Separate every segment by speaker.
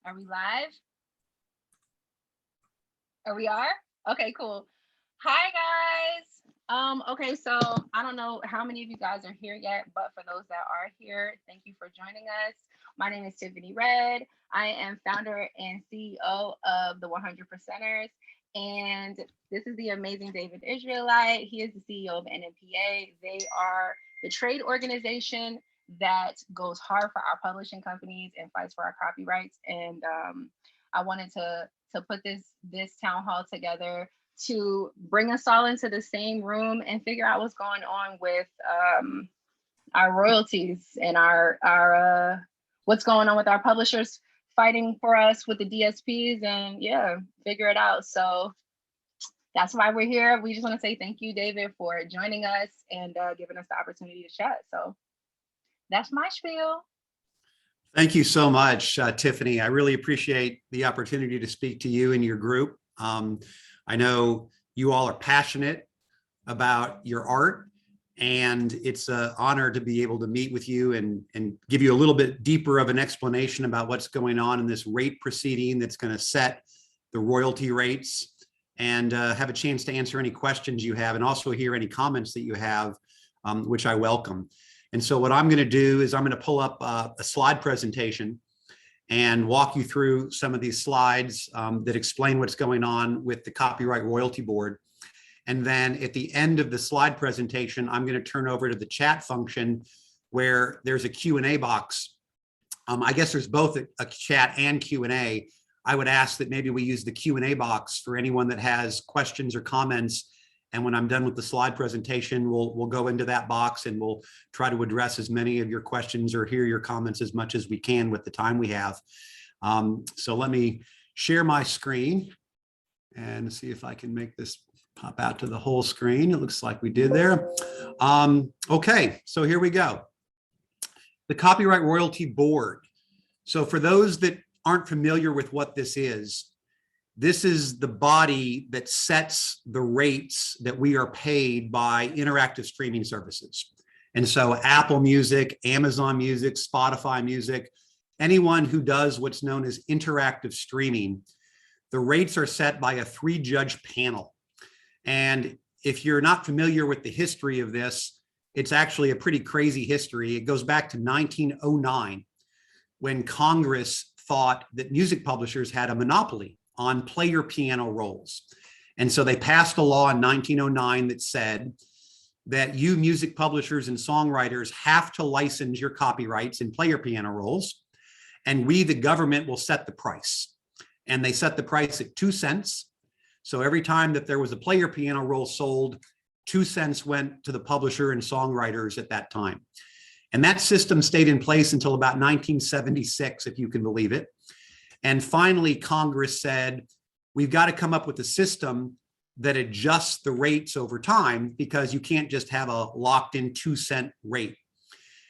Speaker 1: Are we live? We are? Okay, cool. Hi guys. Okay, so I don't know how many of you guys are here yet, but for those that are here, thank you for joining us. My name is Tiffany Red. I am founder and CEO of the 100%ers. And this is the amazing David Israelite. He is the CEO of NMPA. They are the trade organization that goes hard for our publishing companies and fights for our copyrights. And I wanted to put this town hall together to bring us all into the same room and figure out what's going on with our royalties and our what's going on with our publishers fighting for us with the DSPs, and yeah, figure it out. So that's why we're here. We just want to say thank you, David, for joining us and giving us the opportunity to chat. So that's my spiel.
Speaker 2: Thank you so much, Tiffany. I really appreciate the opportunity to speak to you and your group. I know you all are passionate about your art, and it's an honor to be able to meet with you and give you a little bit deeper of an explanation about what's going on in this rate proceeding that's going to set the royalty rates, and have a chance to answer any questions you have and also hear any comments that you have, which I welcome. And so what I'm going to do is I'm going to pull up a slide presentation and walk you through some of these slides that explain what's going on with the Copyright Royalty Board. And then at the end of the slide presentation, I'm going to turn over to the chat function where there's a Q&A box. I guess there's both a chat and Q&A. I would ask that maybe we use the Q&A box for anyone that has questions or comments. And when I'm done with the slide presentation, we'll go into that box and we'll try to address as many of your questions or hear your comments as much as we can with the time we have. So let me share my screen and see if I can make this pop out to the whole screen. It looks like we did there. Okay, so here we go. The Copyright Royalty Board. So for those that aren't familiar with what this is the body that sets the rates that we are paid by interactive streaming services. And so Apple Music, Amazon Music, Spotify Music, anyone who does what's known as interactive streaming, the rates are set by a 3-judge panel. And if you're not familiar with the history of this, it's actually a pretty crazy history. It goes back to 1909 when Congress thought that music publishers had a monopoly on player piano rolls. And so they passed a law in 1909 that said that you music publishers and songwriters have to license your copyrights in player piano rolls, and we, the government, will set the price. And they set the price at 2 cents. So every time that there was a player piano roll sold, 2 cents went to the publisher and songwriters at that time. And that system stayed in place until about 1976, if you can believe it. And finally, Congress said, we've got to come up with a system that adjusts the rates over time, because you can't just have a locked in 2-cent rate.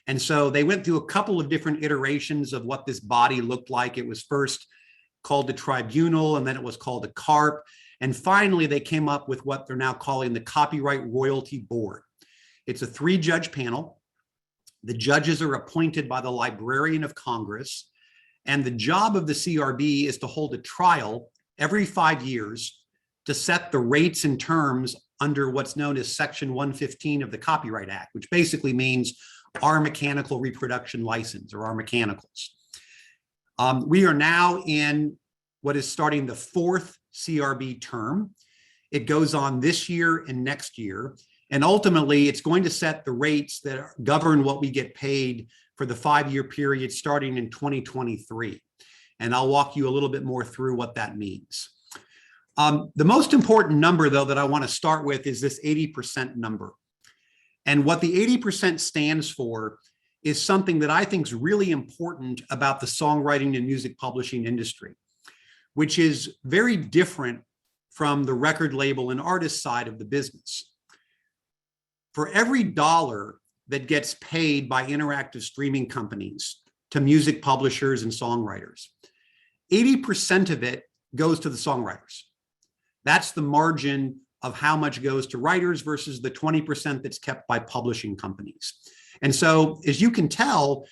Speaker 2: And so they went through a couple of different iterations of what this body looked like. It was first called the tribunal, and then it was called a CARP. And finally, they came up with what they're now calling the Copyright Royalty Board. It's a 3-judge panel. The judges are appointed by the Librarian of Congress. And the job of the CRB is to hold a trial every 5 years to set the rates and terms under what's known as Section 115 of the Copyright Act, which basically means our mechanical reproduction license, or our mechanicals. We are now in what is starting the 4th CRB term. It goes on this year and next year. And ultimately, it's going to set the rates that govern what we get paid for the 5-year period starting in 2023. And I'll walk you a little bit more through what that means. The most important number, though, that I want to start with is this 80% number. And what the 80% stands for is something that I think is really important about the songwriting and music publishing industry, which is very different from the record label and artist side of the business. For every dollar that gets paid by interactive streaming companies to music publishers and songwriters, 80% of it goes to the songwriters. That's the margin of how much goes to writers versus the 20% that's kept by publishing companies. And so, as you can tell,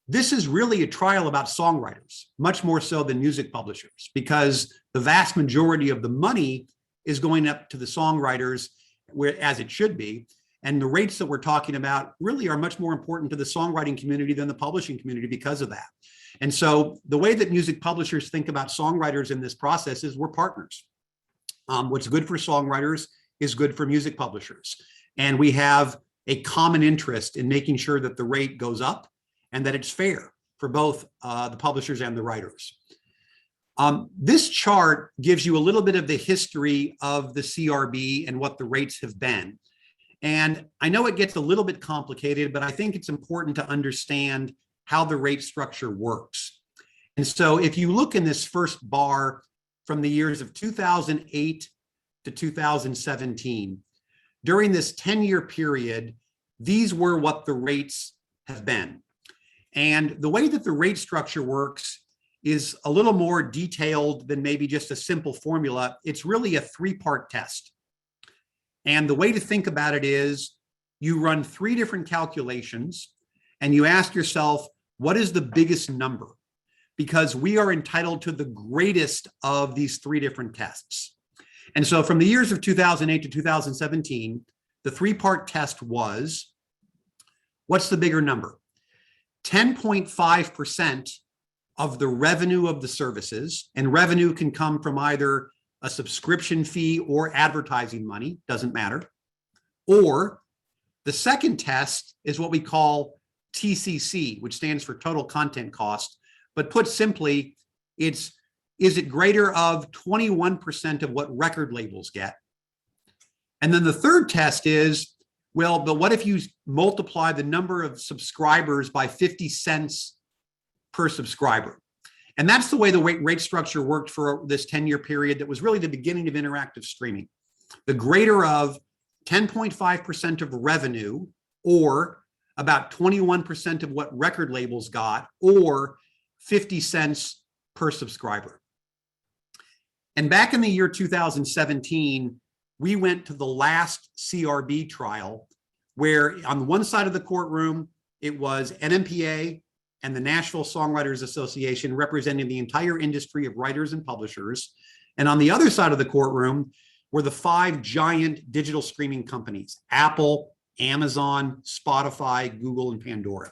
Speaker 2: this is really a trial about songwriters, much more so than music publishers, because the vast majority of the money is going up to the songwriters, as it should be. And the rates that we're talking about really are much more important to the songwriting community than the publishing community because of that. And so the way that music publishers think about songwriters in this process is we're partners. What's good for songwriters is good for music publishers. And we have a common interest in making sure that the rate goes up and that it's fair for both the publishers and the writers. This chart gives you a little bit of the history of the CRB and what the rates have been. And I know it gets a little bit complicated, but I think it's important to understand how the rate structure works. And so if you look in this first bar from the years of 2008 to 2017, during this 10-year period, these were what the rates have been. And the way that the rate structure works is a little more detailed than maybe just a simple formula. It's really a three-part test. And the way to think about it is you run three different calculations and you ask yourself, what is the biggest number? Because we are entitled to the greatest of these three different tests. And so from the years of 2008 to 2017, the three-part test was, what's the bigger number? 10.5% of the revenue of the services, and revenue can come from either a subscription fee or advertising money, doesn't matter. Or the second test is what we call TCC, which stands for total content cost. But put simply, is it greater of 21% of what record labels get? And then the third test is, well, but what if you multiply the number of subscribers by 50 cents per subscriber? And that's the way the rate structure worked for this 10-year period that was really the beginning of interactive streaming. The greater of 10.5% of revenue, or about 21% of what record labels got, or 50 cents per subscriber. And back in the year 2017, we went to the last CRB trial where on one side of the courtroom, it was NMPA and the Nashville Songwriters Association representing the entire industry of writers and publishers. And on the other side of the courtroom were the five giant digital streaming companies, Apple, Amazon, Spotify, Google, and Pandora.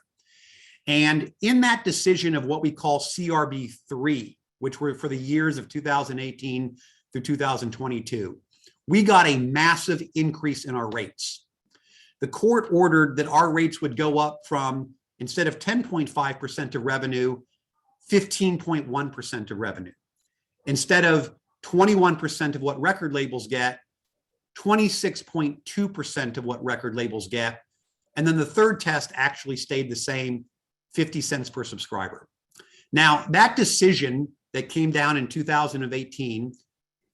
Speaker 2: And in that decision of what we call CRB3, which were for the years of 2018 through 2022, we got a massive increase in our rates. The court ordered that our rates would go up from, instead of 10.5% of revenue, 15.1% of revenue. Instead of 21% of what record labels get, 26.2% of what record labels get. And then the third test actually stayed the same, 50 cents per subscriber. Now, that decision that came down in 2018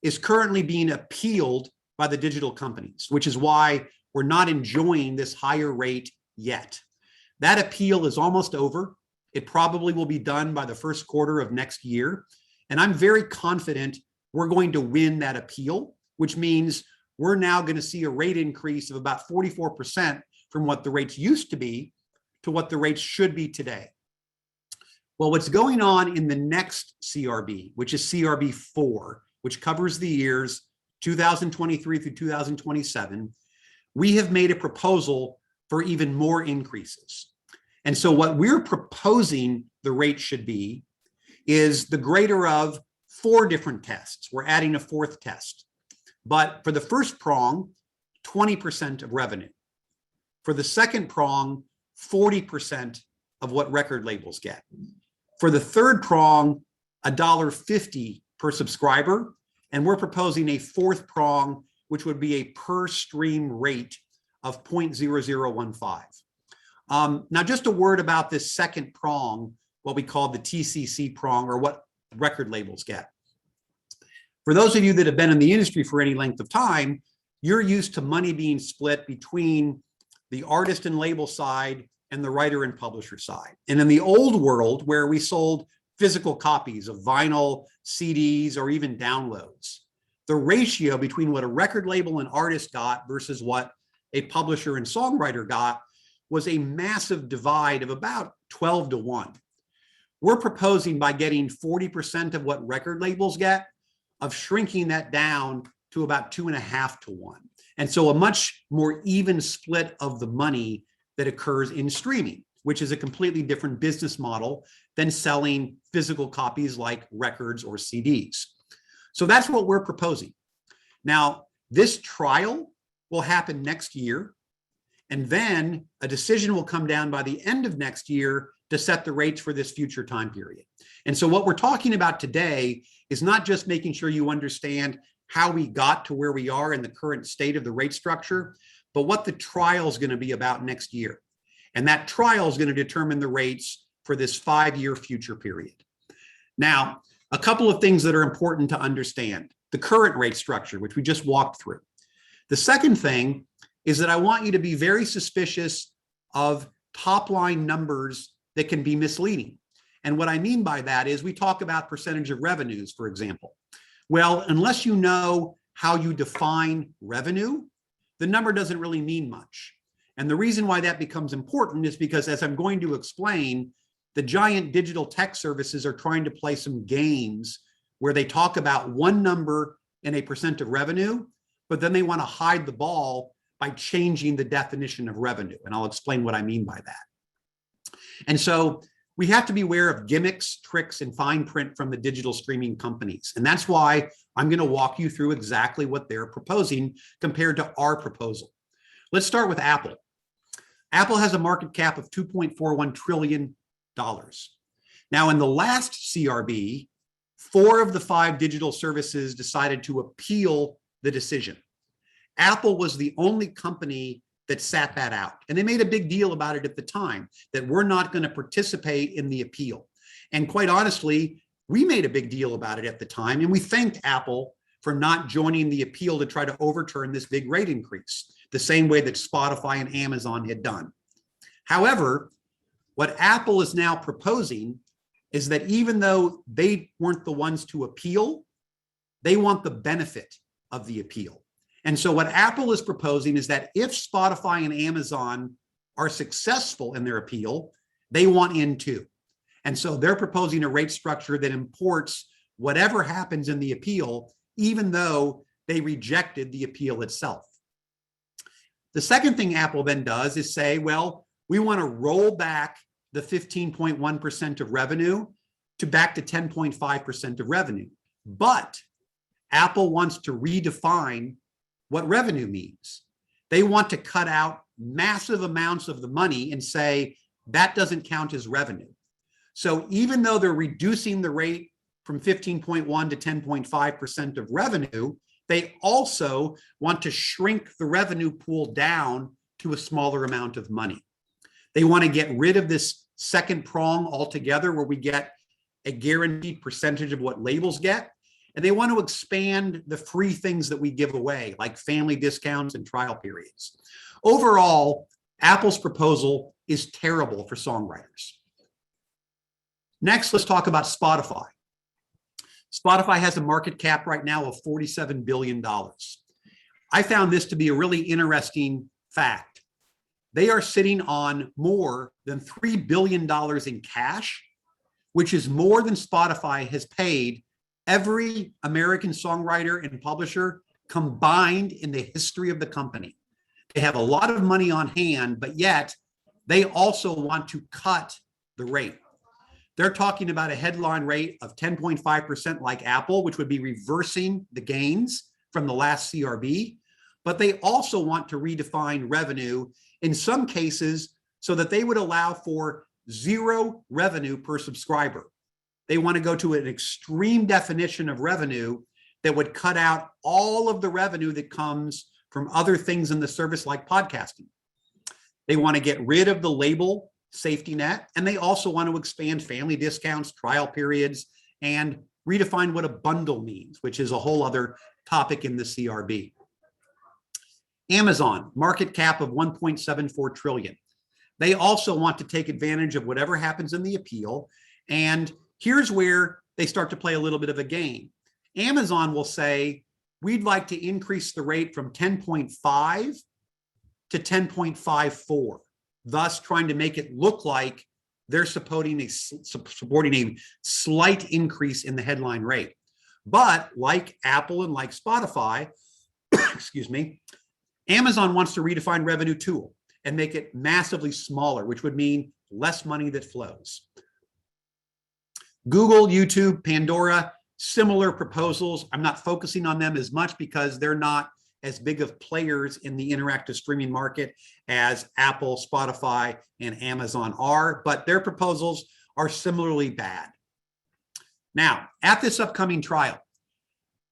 Speaker 2: is currently being appealed by the digital companies, which is why we're not enjoying this higher rate yet. That appeal is almost over. It probably will be done by the first quarter of next year. And I'm very confident we're going to win that appeal, which means we're now going to see a rate increase of about 44% from what the rates used to be to what the rates should be today. Well, what's going on in the next CRB, which is CRB 4, which covers the years 2023 through 2027, we have made a proposal for even more increases. And so what we're proposing the rate should be is the greater of 4 different tests. We're adding a 4th test. But for the first prong, 20% of revenue. For the second prong, 40% of what record labels get. For the third prong, $1.50 per subscriber. And we're proposing a 4th prong, which would be a per stream rate of 0.0015. Now, just a word about this second prong, what we call the TCC prong, or what record labels get. For those of you that have been in the industry for any length of time, you're used to money being split between the artist and label side and the writer and publisher side. And in the old world, where we sold physical copies of vinyl, CDs, or even downloads, the ratio between what a record label and artist got versus what a publisher and songwriter got was a massive divide of about 12 to 1. We're proposing, by getting 40% of what record labels get, of shrinking that down to about 2.5 to 1. And so a much more even split of the money that occurs in streaming, which is a completely different business model than selling physical copies like records or CDs. So that's what we're proposing. Now, this trial will happen next year, and then a decision will come down by the end of next year to set the rates for this future time period. And so what we're talking about today is not just making sure you understand how we got to where we are in the current state of the rate structure, but what the trial is going to be about next year. And that trial is going to determine the rates for this 5-year future period. Now, a couple of things that are important to understand: the current rate structure, which we just walked through. The second thing is that I want you to be very suspicious of top line numbers that can be misleading. And what I mean by that is we talk about percentage of revenues, for example. Well, unless you know how you define revenue, the number doesn't really mean much. And the reason why that becomes important is because, as I'm going to explain, the giant digital tech services are trying to play some games where they talk about one number in a percent of revenue, but then they want to hide the ball by changing the definition of revenue. And I'll explain what I mean by that. And so we have to be aware of gimmicks, tricks, and fine print from the digital streaming companies. And that's why I'm going to walk you through exactly what they're proposing compared to our proposal. Let's start with Apple. Apple has a market cap of $2.41 trillion. Now, in the last CRB, 4 of the 5 digital services decided to appeal the decision. Apple was the only company that sat that out. And they made a big deal about it at the time, that we're not going to participate in the appeal. And quite honestly, we made a big deal about it at the time, and we thanked Apple for not joining the appeal to try to overturn this big rate increase, the same way that Spotify and Amazon had done. However, what Apple is now proposing is that even though they weren't the ones to appeal, they want the benefit of the appeal. And so what Apple is proposing is that if Spotify and Amazon are successful in their appeal, they want in too. And so they're proposing a rate structure that imports whatever happens in the appeal, even though they rejected the appeal itself. The second thing Apple then does is say, well, we want to roll back the 15.1% of revenue to back to 10.5% of revenue. But Apple wants to redefine what revenue means. They want to cut out massive amounts of the money and say that doesn't count as revenue. So even though they're reducing the rate from 15.1 to 10.5% of revenue, they also want to shrink the revenue pool down to a smaller amount of money. They want to get rid of this second prong altogether, where we get a guaranteed percentage of what labels get. And they want to expand the free things that we give away, like family discounts and trial periods. Overall, Apple's proposal is terrible for songwriters. Next, let's talk about Spotify. Spotify has a market cap right now of $47 billion. I found this to be a really interesting fact. They are sitting on more than $3 billion in cash, which is more than Spotify has paid every American songwriter and publisher combined in the history of the company. They have a lot of money on hand, but yet they also want to cut the rate. They're talking about a headline rate of 10.5% like Apple, which would be reversing the gains from the last CRB. But they also want to redefine revenue in some cases so that they would allow for 0 revenue per subscriber. They want to go to an extreme definition of revenue that would cut out all of the revenue that comes from other things in the service like podcasting. They want to get rid of the label safety net, and they also want to expand family discounts, trial periods, and redefine what a bundle means, which is a whole other topic in the CRB. Amazon, market cap of $1.74 trillion. They also want to take advantage of whatever happens in the appeal, and here's where they start to play a little bit of a game. Amazon will say, we'd like to increase the rate from 10.5 to 10.54, thus trying to make it look like they're supporting a slight increase in the headline rate. But like Apple and like Spotify, excuse me, Amazon wants to redefine revenue tool and make it massively smaller, which would mean less money that flows. Google, YouTube, Pandora, similar proposals. I'm not focusing on them as much because they're not as big of players in the interactive streaming market as Apple, Spotify, and Amazon are, but their proposals are similarly bad. Now, at this upcoming trial,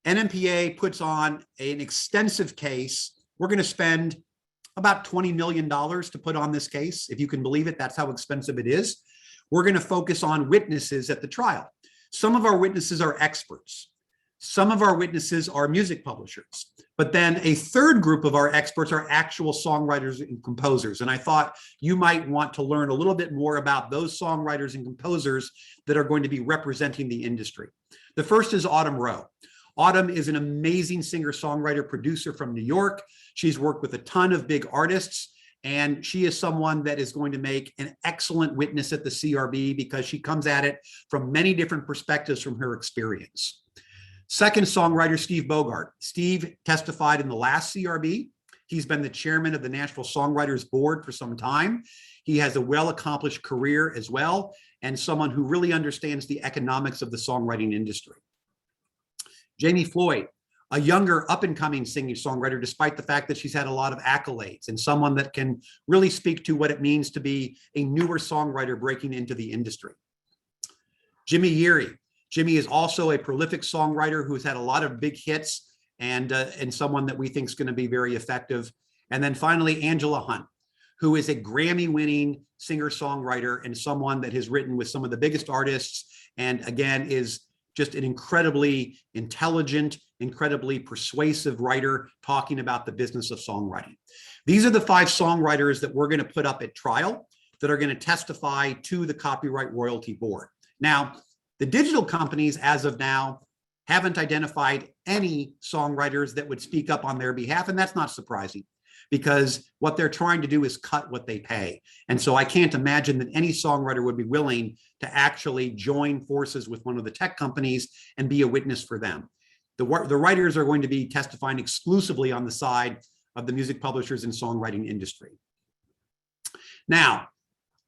Speaker 2: NMPA puts on an extensive case. We're going to spend about $20 million to put on this case. If you can believe it, that's how expensive it is. We're going to focus on witnesses at the trial. Some of our witnesses are experts. Some of our witnesses are music publishers. But then a third group of our experts are actual songwriters and composers. And I thought you might want to learn a little bit more about those songwriters and composers that are going to be representing the industry. The first is Autumn Rowe. Autumn is an amazing singer-songwriter producer from New York. She's worked with a ton of big artists, and she is someone that is going to make an excellent witness at the CRB because she comes at it from many different perspectives from her experience. Second songwriter, Steve Bogart. Steve testified in the last CRB. He's been the chairman of the National Songwriters Board for some time. He has a well-accomplished career as well, and someone who really understands the economics of the songwriting industry. Jamie Floyd, a younger up-and-coming singer-songwriter, despite the fact that she's had a lot of accolades, and someone that can really speak to what it means to be a newer songwriter breaking into the industry. Jimmy Yeary. Jimmy is also a prolific songwriter who's had a lot of big hits and someone that we think is going to be very effective. And then finally, Angela Hunt, who is a Grammy-winning singer-songwriter and someone that has written with some of the biggest artists, and again, is just an incredibly intelligent, incredibly persuasive writer talking about the business of songwriting. These are the 5 songwriters that we're going to put up at trial that are going to testify to the Copyright Royalty Board. Now, the digital companies, as of now, haven't identified any songwriters that would speak up on their behalf, and that's not surprising because what they're trying to do is cut what they pay. And so I can't imagine that any songwriter would be willing to actually join forces with one of the tech companies and be a witness for them. The writers are going to be testifying exclusively on the side of the music publishers and songwriting industry. Now,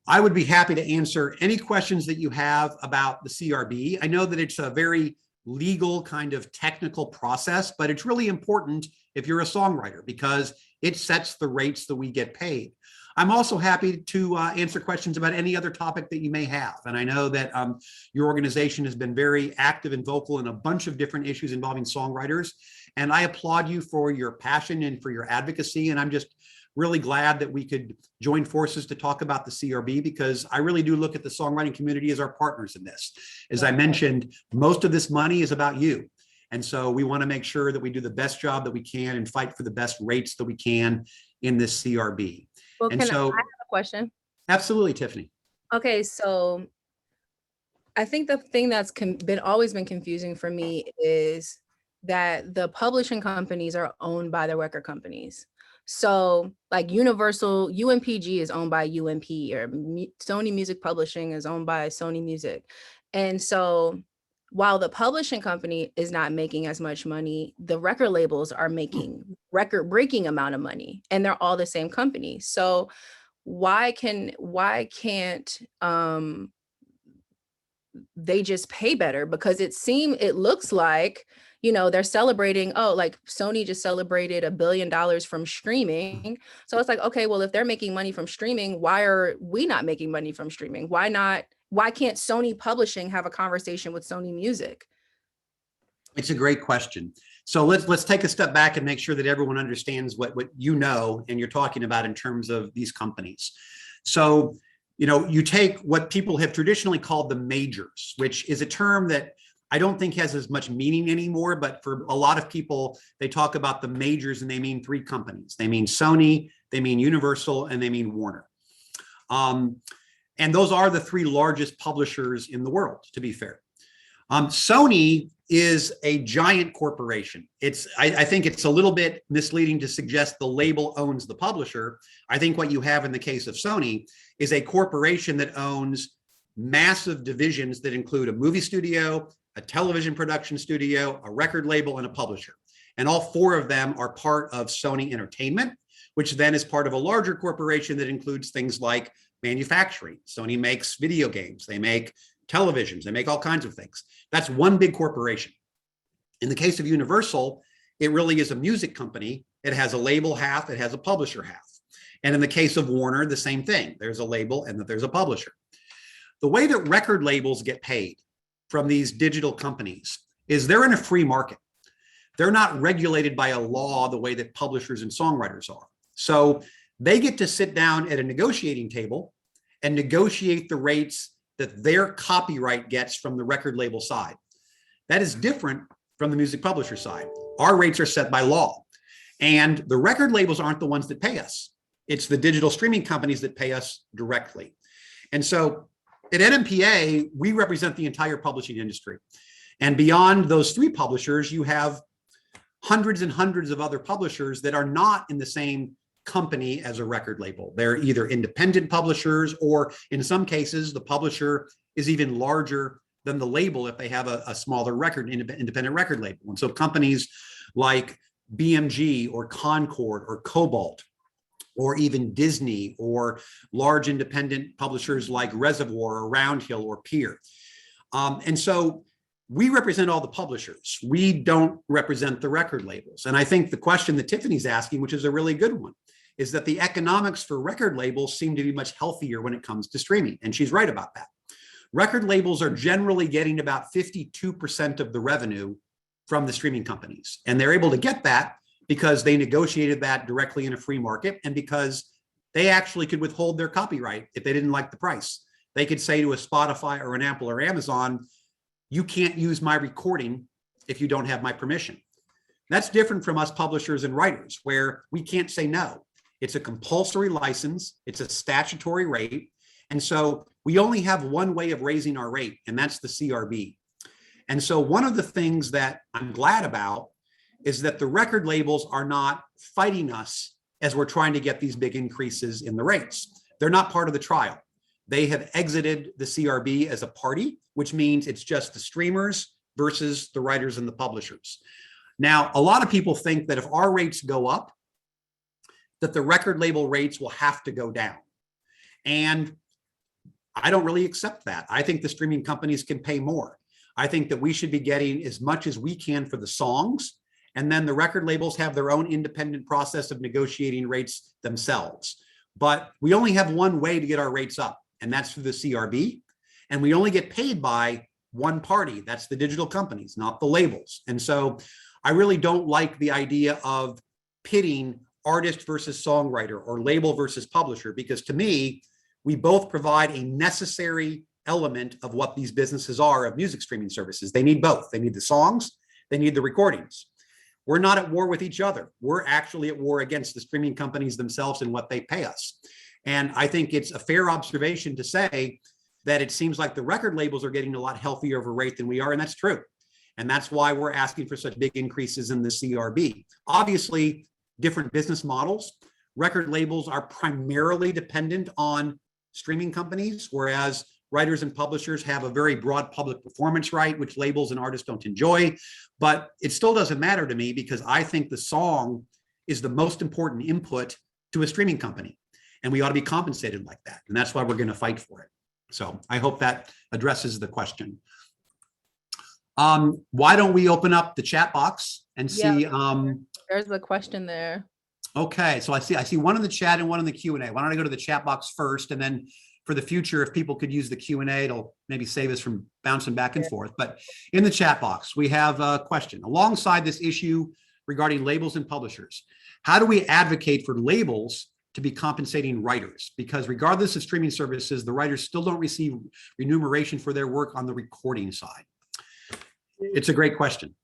Speaker 2: I would be happy to answer any questions that you have about the CRB. I know that it's a very legal kind of technical process, but it's really important if you're a songwriter because it sets the rates that we get paid. I'm also happy to answer questions about any other topic that you may have. And I know that your organization has been very active and vocal in a bunch of different issues involving songwriters. And I applaud you for your passion and for your advocacy. And I'm just really glad that we could join forces to talk about the CRB because I really do look at the songwriting community as our partners in this. As I mentioned, most of this money is about you. And so we want to make sure that we do the best job that we can and fight for the best rates that we can in this CRB.
Speaker 3: Well,
Speaker 2: and
Speaker 3: I have
Speaker 2: so,
Speaker 3: a question?
Speaker 2: Absolutely, Tiffany.
Speaker 3: Okay, so I think the thing that's always been confusing for me is that the publishing companies are owned by the record companies. So like Universal, UMPG is owned by UMP, or Sony Music Publishing is owned by Sony Music. And so while the publishing company is not making as much money, the record labels are making record-breaking amount of money, and they're all the same company. So why can't they just pay better? Because it looks like, they're celebrating, like Sony just celebrated $1 billion from streaming. So it's like, okay, well, if they're making money from streaming, why are we not making money from streaming? Why can't Sony Publishing have a conversation with Sony Music?
Speaker 2: It's a great question. So let's take a step back and make sure that everyone understands what you know and you're talking about in terms of these companies. So, you take what people have traditionally called the majors, which is a term that I don't think has as much meaning anymore, but for a lot of people, they talk about the majors and they mean 3 companies. They mean Sony, they mean Universal, and they mean Warner. And those are the 3 largest publishers in the world, to be fair. Sony is a giant corporation. I think it's a little bit misleading to suggest the label owns the publisher. I think what you have in the case of Sony is a corporation that owns massive divisions that include a movie studio, a television production studio, a record label, and a publisher. And all four of them are part of Sony Entertainment, which then is part of a larger corporation that includes things like manufacturing. Sony makes video games, they make televisions, they make all kinds of things. That's one big corporation. In the case of Universal, it really is a music company. It has a label half, it has a publisher half. And in the case of Warner, the same thing. There's a label and there's a publisher. The way that record labels get paid from these digital companies is they're in a free market. They're not regulated by a law the way that publishers and songwriters are. So they get to sit down at a negotiating table and negotiate the rates that their copyright gets from the record label side. That is different from the music publisher side. Our rates are set by law. And the record labels aren't the ones that pay us. It's the digital streaming companies that pay us directly. And so at NMPA, we represent the entire publishing industry. And beyond those three publishers, you have hundreds and hundreds of other publishers that are not in the same company as a record label. They're either independent publishers, or in some cases, the publisher is even larger than the label if they have a smaller independent record label. And so companies like BMG or Concord or Cobalt, or even Disney, or large independent publishers like Reservoir or Roundhill or Peer. And so we represent all the publishers. We don't represent the record labels. And I think the question that Tiffany's asking, which is a really good one, is that the economics for record labels seem to be much healthier when it comes to streaming. And she's right about that. Record labels are generally getting about 52% of the revenue from the streaming companies. And they're able to get that because they negotiated that directly in a free market, and because they actually could withhold their copyright if they didn't like the price. They could say to a Spotify or an Apple or Amazon, you can't use my recording if you don't have my permission. That's different from us publishers and writers, where we can't say no. It's a compulsory license, it's a statutory rate. And so we only have one way of raising our rate, and that's the CRB. And so one of the things that I'm glad about is that the record labels are not fighting us as we're trying to get these big increases in the rates. They're not part of the trial. They have exited the CRB as a party, which means it's just the streamers versus the writers and the publishers. Now, a lot of people think that if our rates go up, that the record label rates will have to go down. And I don't really accept that. I think the streaming companies can pay more. I think that we should be getting as much as we can for the songs, and then the record labels have their own independent process of negotiating rates themselves. But we only have one way to get our rates up, and that's through the CRB. And we only get paid by one party. That's the digital companies, not the labels. And so I really don't like the idea of pitting artist versus songwriter or label versus publisher, because to me, we both provide a necessary element of what these businesses are of music streaming services. They need both. They need the songs, they need the recordings. We're not at war with each other. We're actually at war against the streaming companies themselves and what they pay us. And I think it's a fair observation to say that it seems like the record labels are getting a lot healthier of a rate than we are, and that's true. And that's why we're asking for such big increases in the CRB. Obviously, different business models. Record labels are primarily dependent on streaming companies, whereas writers and publishers have a very broad public performance right, which labels and artists don't enjoy. But it still doesn't matter to me, because I think the song is the most important input to a streaming company, and we ought to be compensated like that. And that's why we're going to fight for it. So I hope that addresses the question. Why don't we open up the chat box and see?
Speaker 3: There's a question there.
Speaker 2: Okay, so I see one in the chat and one in the Q&A. Why don't I go to the chat box first, and then for the future, if people could use the Q&A, it'll maybe save us from bouncing back and forth. But in the chat box, we have a question. Alongside this issue regarding labels and publishers, how do we advocate for labels to be compensating writers? Because regardless of streaming services, the writers still don't receive remuneration for their work on the recording side. It's a great question.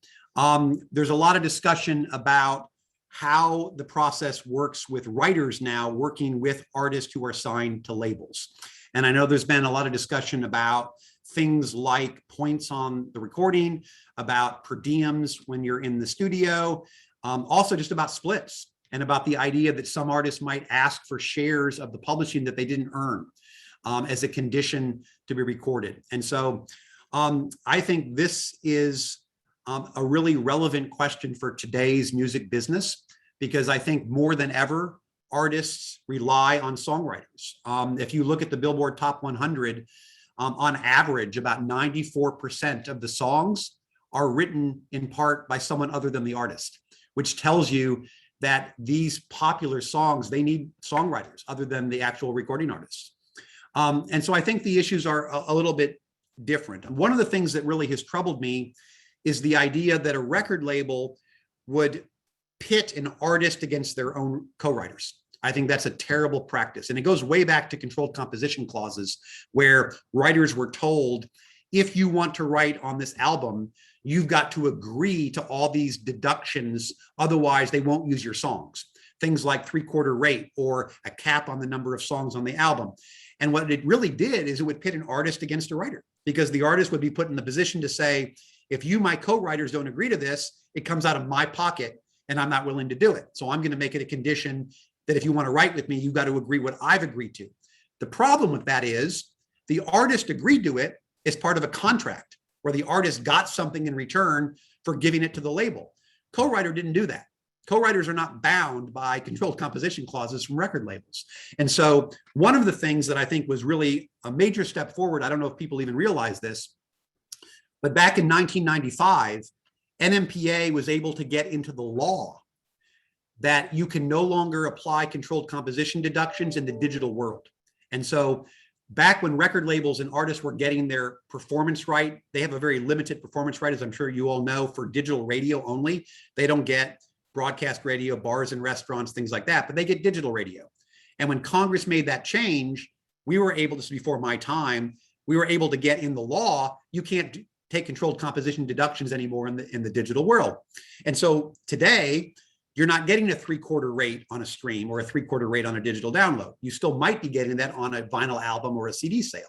Speaker 2: There's a lot of discussion about how the process works with writers now working with artists who are signed to labels. And I know there's been a lot of discussion about things like points on the recording, about per diems when you're in the studio, also just about splits and about the idea that some artists might ask for shares of the publishing that they didn't earn as a condition to be recorded. And so I think this is a really relevant question for today's music business, because I think more than ever, artists rely on songwriters. If you look at the Billboard Top 100, on average, about 94% of the songs are written in part by someone other than the artist, which tells you that these popular songs, they need songwriters other than the actual recording artists. And so I think the issues are a little bit different. One of the things that really has troubled me is the idea that a record label would pit an artist against their own co-writers. I think that's a terrible practice. And it goes way back to controlled composition clauses, where writers were told, if you want to write on this album, you've got to agree to all these deductions, otherwise they won't use your songs. Things like 3/4 rate or a cap on the number of songs on the album. And what it really did is it would pit an artist against a writer, because the artist would be put in the position to say, if you, my co-writers, don't agree to this, it comes out of my pocket and I'm not willing to do it. So I'm going to make it a condition that if you want to write with me, you've got to agree what I've agreed to. The problem with that is the artist agreed to it as part of a contract where the artist got something in return for giving it to the label. Co-writer didn't do that. Co-writers are not bound by controlled composition clauses from record labels. And so one of the things that I think was really a major step forward, I don't know if people even realize this, but back in 1995, NMPA was able to get into the law that you can no longer apply controlled composition deductions in the digital world. And so back when record labels and artists were getting their performance right, they have a very limited performance right, as I'm sure you all know, for digital radio only. They don't get broadcast radio, bars and restaurants, things like that, but they get digital radio. And when Congress made that change, we were able, this is before my time, we were able to get in the law, you can't take controlled composition deductions anymore in the digital world. And so today, you're not getting a 3/4 rate on a stream or a 3/4 rate on a digital download. You still might be getting that on a vinyl album or a CD sale.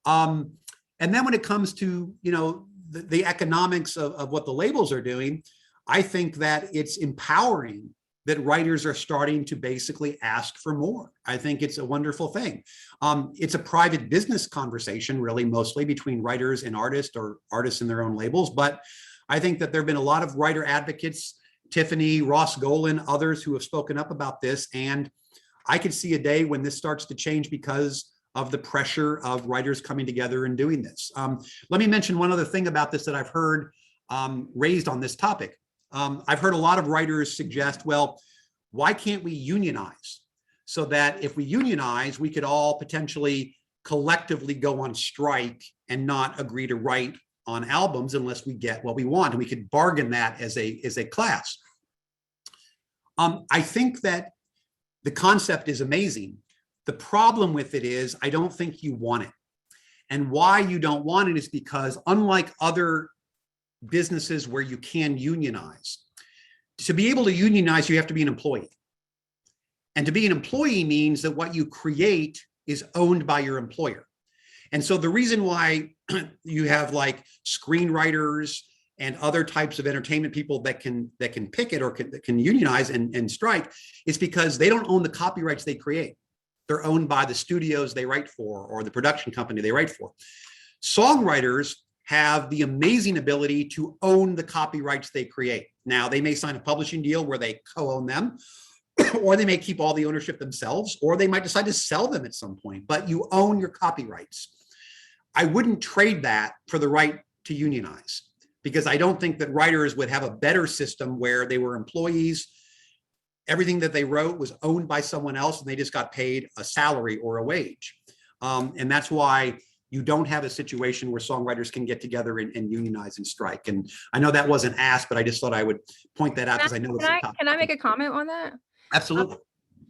Speaker 2: And then when it comes to, you know, the economics of what the labels are doing, I think that it's empowering that writers are starting to basically ask for more. I think it's a wonderful thing. It's a private business conversation, really, mostly between writers and artists, or artists and their own labels. But I think that there have been a lot of writer advocates, Tiffany, Ross Golan, others who have spoken up about this. And I could see a day when this starts to change because of the pressure of writers coming together and doing this. Let me mention one other thing about this that I've heard raised on this topic. I've heard a lot of writers suggest, well, why can't we unionize? So that if we unionize, we could all potentially collectively go on strike and not agree to write on albums unless we get what we want. And we could bargain that as a class. I think that the concept is amazing. The problem with it is I don't think you want it. And why you don't want it is because, unlike other businesses where you can unionize, to be able to unionize, you have to be an employee. And to be an employee means that what you create is owned by your employer. And so the reason why you have like screenwriters and other types of entertainment people that can picket or can unionize and strike is because they don't own the copyrights they create. They're owned by the studios they write for or the production company they write for. Songwriters have the amazing ability to own the copyrights they create. Now, they may sign a publishing deal where they co-own them, or they may keep all the ownership themselves, or they might decide to sell them at some point, but you own your copyrights. I wouldn't trade that for the right to unionize, because I don't think that writers would have a better system where they were employees. Everything that they wrote was owned by someone else and they just got paid a salary or a wage. And that's why you don't have a situation where songwriters can get together and unionize and strike. And I know that wasn't asked, but I just thought I would point that out because I know it's a topic.
Speaker 3: Can I make a comment on that?
Speaker 2: Absolutely.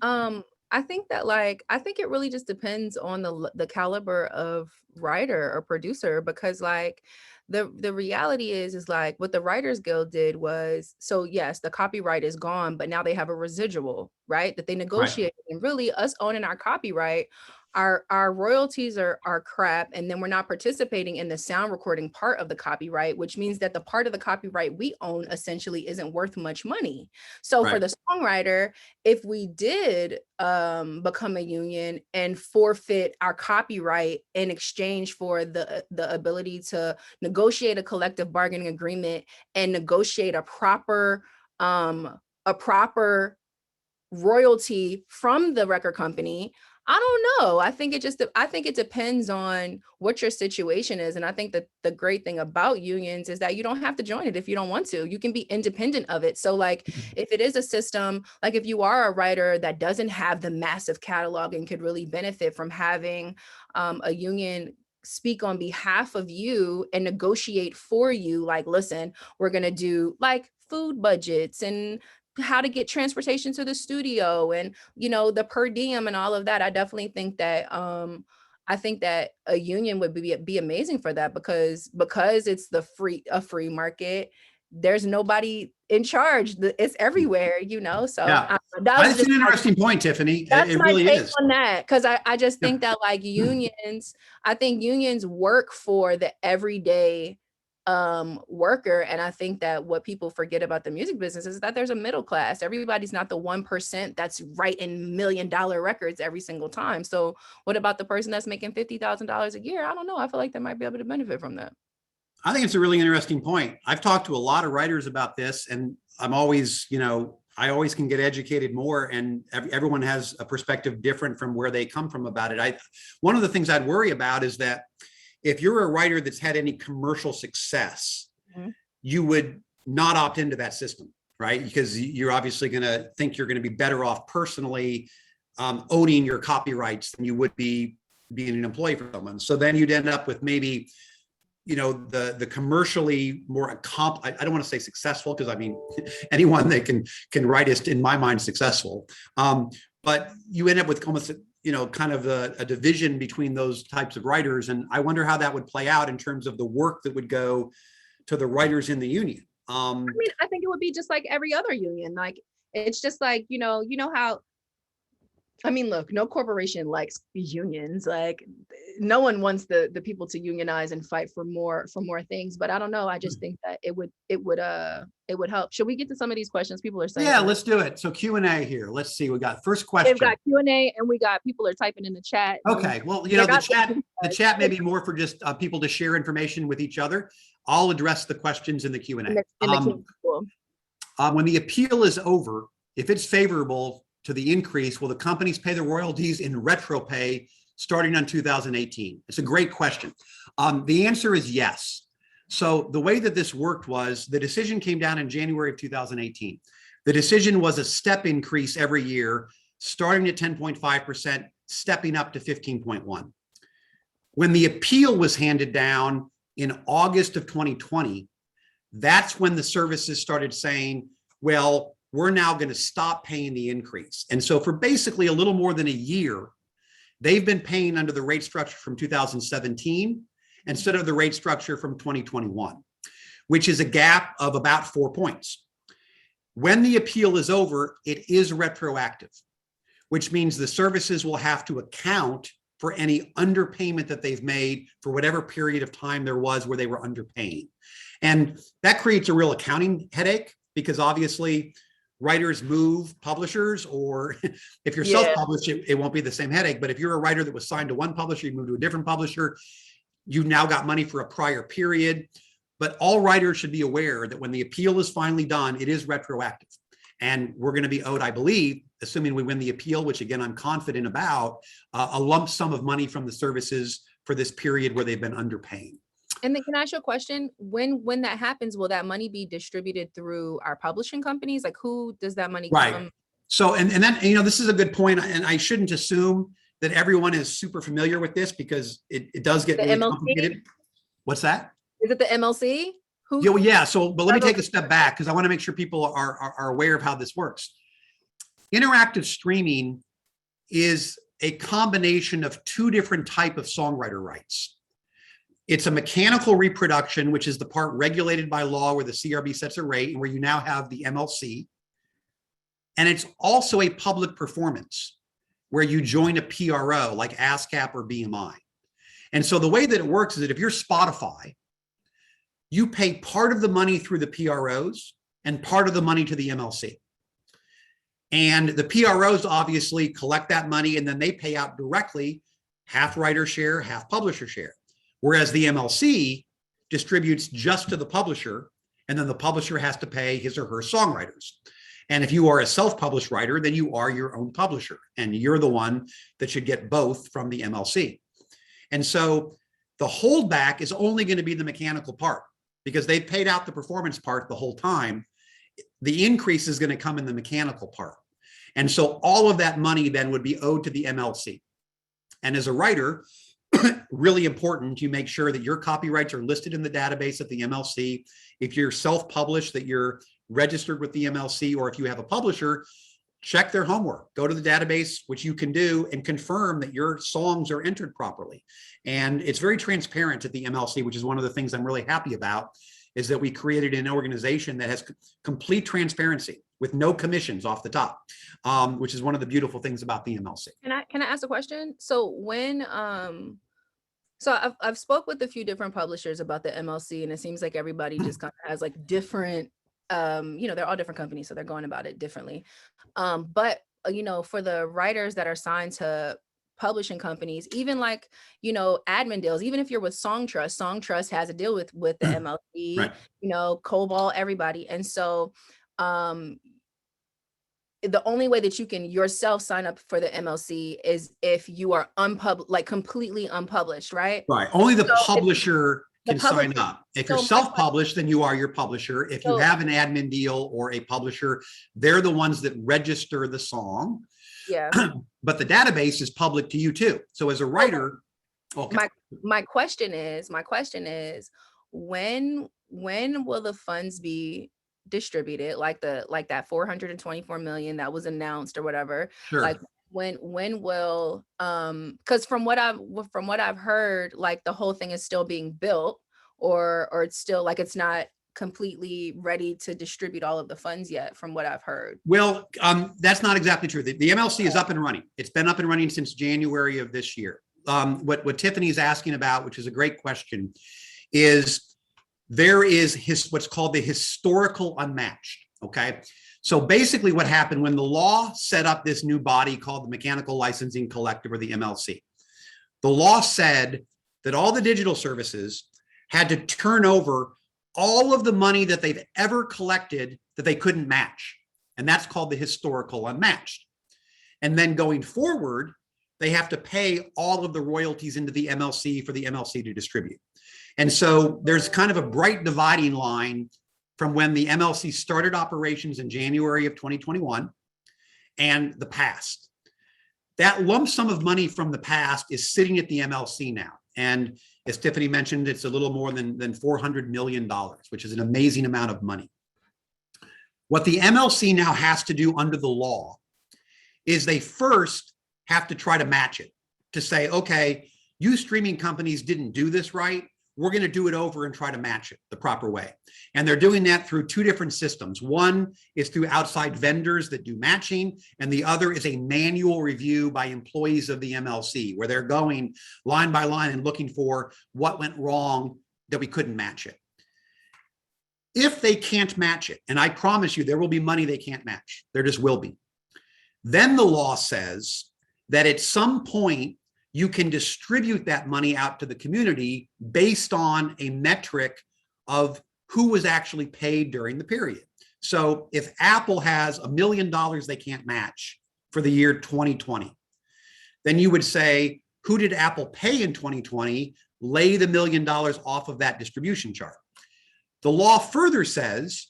Speaker 3: I think that I think it really just depends on the caliber of writer or producer, because like the reality is like what the Writers Guild did was, so yes, the copyright is gone, but now they have a residual, right? That they negotiated. Right. And really us owning our copyright, our royalties are crap, and then we're not participating in the sound recording part of the copyright, which means that the part of the copyright we own essentially isn't worth much money. So for the songwriter, if we did become a union and forfeit our copyright in exchange for the ability to negotiate a collective bargaining agreement and negotiate a proper royalty from the record company, I don't know. I think it depends on what your situation is. And I think that the great thing about unions is that you don't have to join it if you don't want to. You can be independent of it. So like if it is a system, like if you are a writer that doesn't have the massive catalog and could really benefit from having a union speak on behalf of you and negotiate for you, like, listen, we're going to do like food budgets and how to get transportation to the studio and, you know, the per diem and all of that. I definitely think that a union would be amazing for that, because it's a free market. There's nobody in charge. It's everywhere, you know. So
Speaker 2: Yeah.
Speaker 3: that's
Speaker 2: an interesting point, Tiffany.
Speaker 3: That's
Speaker 2: it
Speaker 3: my
Speaker 2: really
Speaker 3: take
Speaker 2: is.
Speaker 3: on that, because I just think that like I think unions work for the everyday worker. And I think that what people forget about the music business is that there's a middle class. Everybody's not the 1% that's writing $1 million records every single time. So what about the person that's making $50,000 a year? I don't know. I feel like they might be able to benefit from that.
Speaker 2: I think it's a really interesting point. I've talked to a lot of writers about this, and I'm always, I always can get educated more, and everyone has a perspective different from where they come from about it. One of the things I'd worry about is that if you're a writer that's had any commercial success, you would not opt into that system, right? Because you're obviously going to think you're going to be better off personally owning your copyrights than you would be being an employee for someone. So then you'd end up with maybe, the commercially more I don't want to say successful, because I mean, anyone that can write is, in my mind, successful. But you end up with almost kind of a division between those types of writers. And I wonder how that would play out in terms of the work that would go to the writers in the union.
Speaker 3: I mean, I think it would be just like every other union. Like, it's just like, you know how, I mean, look, no corporation likes unions. Like, no one wants the people to unionize and fight for more things. But I don't know. I just think that it would help. Should we get to some of these questions? People are saying.
Speaker 2: Yeah, let's do it. So Q&A here. Let's see. We got first question.
Speaker 3: We've got Q&A, and we got people are typing in the chat.
Speaker 2: Okay. Well, the chat may be more for just people to share information with each other. I'll address the questions in the Q&A. When the appeal is over, if it's favorable to the increase, will the companies pay the royalties in retro pay starting on 2018? It's a great question. The answer is yes. So the way that this worked was the decision came down in January of 2018. The decision was a step increase every year, starting at 10.5%, stepping up to 15.1. When the appeal was handed down in August of 2020, that's when the services started saying, well, we're now going to stop paying the increase. And so for basically a little more than a year, they've been paying under the rate structure from 2017 instead of the rate structure from 2021, which is a gap of about 4 points. When the appeal is over, it is retroactive, which means the services will have to account for any underpayment that they've made for whatever period of time there was where they were underpaying. And that creates a real accounting headache, because obviously writers move publishers, or if you're self-published, it won't be the same headache. But if you're a writer that was signed to one publisher, you move to a different publisher, you've now got money for a prior period. But all writers should be aware that when the appeal is finally done, it is retroactive. And we're going to be owed, I believe, assuming we win the appeal, which again, I'm confident about, a lump sum of money from the services for this period where they've been underpaying.
Speaker 3: And then can I ask you a question? When that happens, will that money be distributed through our publishing companies? Like, who does that money come?
Speaker 2: Right. So, and then, this is a good point, and I shouldn't assume that everyone is super familiar with this, because it does get really complicated. What's that?
Speaker 3: Is it the MLC?
Speaker 2: Yeah. So, but let me take a step back, because I want to make sure people are aware of how this works. Interactive streaming is a combination of two different types of songwriter rights. It's a mechanical reproduction, which is the part regulated by law where the CRB sets a rate and where you now have the MLC. And it's also a public performance. where you join a PRO like ASCAP or BMI. And so the way that it works is that if you're Spotify, you pay part of the money through the PROs and part of the money to the MLC. And the PROs obviously collect that money and then they pay out directly, half writer share, half publisher share. Whereas the MLC distributes just to the publisher, and then the publisher has to pay his or her songwriters. And if you are a self-published writer, then you are your own publisher, and you're the one that should get both from the MLC. And so the holdback is only going to be the mechanical part because they paid out the performance part the whole time. The increase is going to come in the mechanical part. And so all of that money then would be owed to the MLC. And as a writer, really important, you make sure that your copyrights are listed in the database at the MLC. If you're self-published, that you're registered with the MLC, or if you have a publisher, check their homework, go to the database, which you can do, and confirm that your songs are entered properly. And it's very transparent at the MLC, which is one of the things I'm really happy about, is that we created an organization that has complete transparency with no commissions off the top, which is one of the beautiful things about the MLC.
Speaker 3: Can I ask a question? So when so I've spoke with a few different publishers about the MLC, and it seems like everybody just kind of has like different, they're all different companies, so they're going about it differently. But for the writers that are signed to publishing companies, even like, admin deals, even if you're with Songtrust has a deal with the MLC, right. Cobalt, everybody. And so the only way that you can yourself sign up for the MLC is if you are completely unpublished, right?
Speaker 2: Right. Only the publisher can sign up. If you're self-published, then you are your publisher. If you have an admin deal or a publisher, they're the ones that register the song.
Speaker 3: Yeah.
Speaker 2: But the database is public to you too. So as a writer, okay.
Speaker 3: My question is, when will the funds be distributed, like that 424 million that was announced or whatever?
Speaker 2: Sure.
Speaker 3: Like when will because from what I've heard, like the whole thing is still being built, or it's still like it's not completely ready to distribute all of the funds yet, from what I've heard.
Speaker 2: Well, that's not exactly true. The MLC is up and running. It's been up and running since January of this year. What Tiffany is asking about, which is a great question, is there is what's called the Historical Unmatched, okay? So basically what happened when the law set up this new body called the Mechanical Licensing Collective, or the MLC, the law said that all the digital services had to turn over all of the money that they've ever collected that they couldn't match. And that's called the Historical Unmatched. And then going forward, they have to pay all of the royalties into the MLC for the MLC to distribute. And so there's kind of a bright dividing line from when the MLC started operations in January of 2021 and the past. That lump sum of money from the past is sitting at the MLC now. And as Tiffany mentioned, it's a little more than $400 million, which is an amazing amount of money. What the MLC now has to do under the law is they first have to try to match it, to say, okay, you streaming companies didn't do this right. We're going to do it over and try to match it the proper way. And they're doing that through two different systems. One is through outside vendors that do matching, and the other is a manual review by employees of the MLC, where they're going line by line and looking for what went wrong that we couldn't match it. If they can't match it, and I promise you there will be money they can't match, there just will be, then the law says that at some point, you can distribute that money out to the community based on a metric of who was actually paid during the period. So if Apple has $1 million they can't match for the year 2020, then you would say, who did Apple pay in 2020? Lay the $1 million off of that distribution chart. The law further says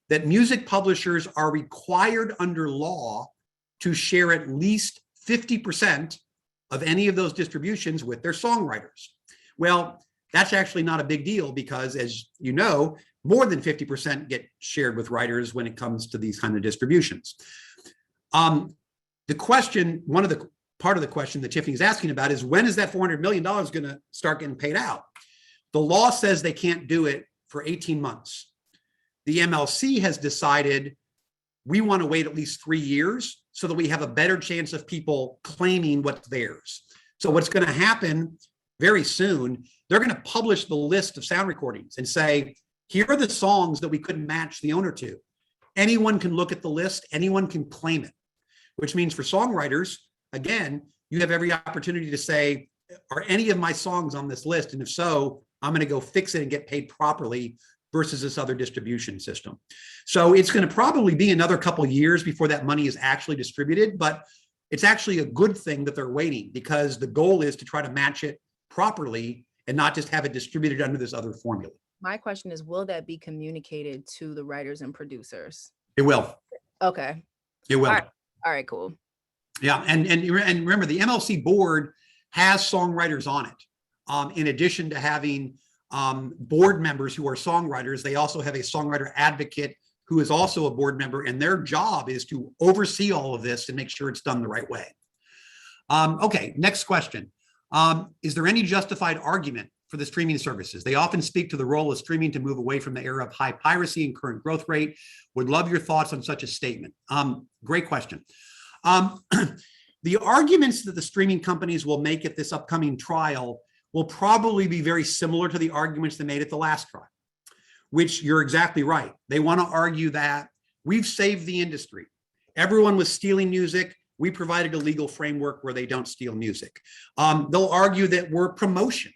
Speaker 2: that music publishers are required under law to share at least 50% of any of those distributions with their songwriters. Well, that's actually not a big deal because, as you know, more than 50% get shared with writers when it comes to these kind of distributions. The question, part of the question that Tiffany's asking about is, when is that $400 million going to start getting paid out? The law says they can't do it for 18 months. The MLC has decided we want to wait at least 3 years so that we have a better chance of people claiming what's theirs. So what's going to happen very soon, they're going to publish the list of sound recordings and say, here are the songs that we couldn't match the owner to. Anyone can look at the list, anyone can claim it, which means for songwriters, again, you have every opportunity to say, are any of my songs on this list? And if so, I'm going to go fix it and get paid properly versus this other distribution system. So it's going to probably be another couple of years before that money is actually distributed, but it's actually a good thing that they're waiting, because the goal is to try to match it properly and not just have it distributed under this other formula.
Speaker 3: My question is, will that be communicated to the writers and producers?
Speaker 2: It will.
Speaker 3: Okay.
Speaker 2: It will.
Speaker 3: All right, cool.
Speaker 2: Yeah, and remember, the MLC board has songwriters on it. In addition to having board members who are songwriters, they also have a songwriter advocate who is also a board member, and their job is to oversee all of this and make sure it's done the right way. Okay, next question. Is there any justified argument for the streaming services? They often speak to the role of streaming to move away from the era of high piracy and current growth rate. Would love your thoughts on such a statement. Great question. The arguments that the streaming companies will make at this upcoming trial will probably be very similar to the arguments they made at the last trial, which you're exactly right. They want to argue that we've saved the industry. Everyone was stealing music. We provided a legal framework where they don't steal music. They'll argue that we're promotion,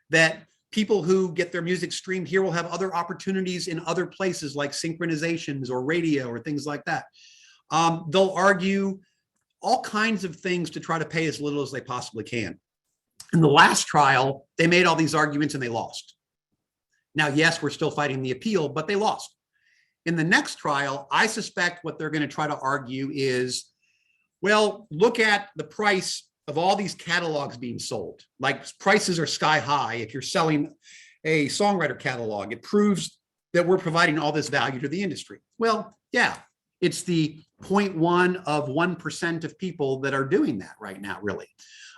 Speaker 2: that people who get their music streamed here will have other opportunities in other places like synchronizations or radio or things like that. They'll argue all kinds of things to try to pay as little as they possibly can. In the last trial, they made all these arguments and they lost. Now, yes, we're still fighting the appeal, but they lost. In the next trial, I suspect what they're going to try to argue is, well, look at the price of all these catalogs being sold. Like, prices are sky high. If you're selling a songwriter catalog, it proves that we're providing all this value to the industry. Well, yeah, it's the 0.1 of 1% of people that are doing that right now, really.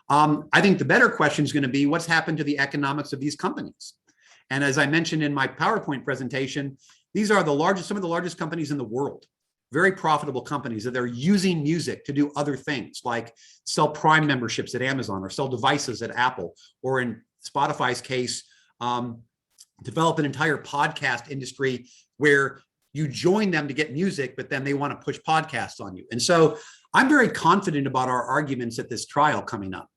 Speaker 2: I think the better question is going to be, what's happened to the economics of these companies? And as I mentioned in my PowerPoint presentation, these are some of the largest companies in the world, very profitable companies that are using music to do other things, like sell Prime memberships at Amazon or sell devices at Apple, or in Spotify's case, develop an entire podcast industry where you join them to get music, but then they want to push podcasts on you. And so I'm very confident about our arguments at this trial coming up.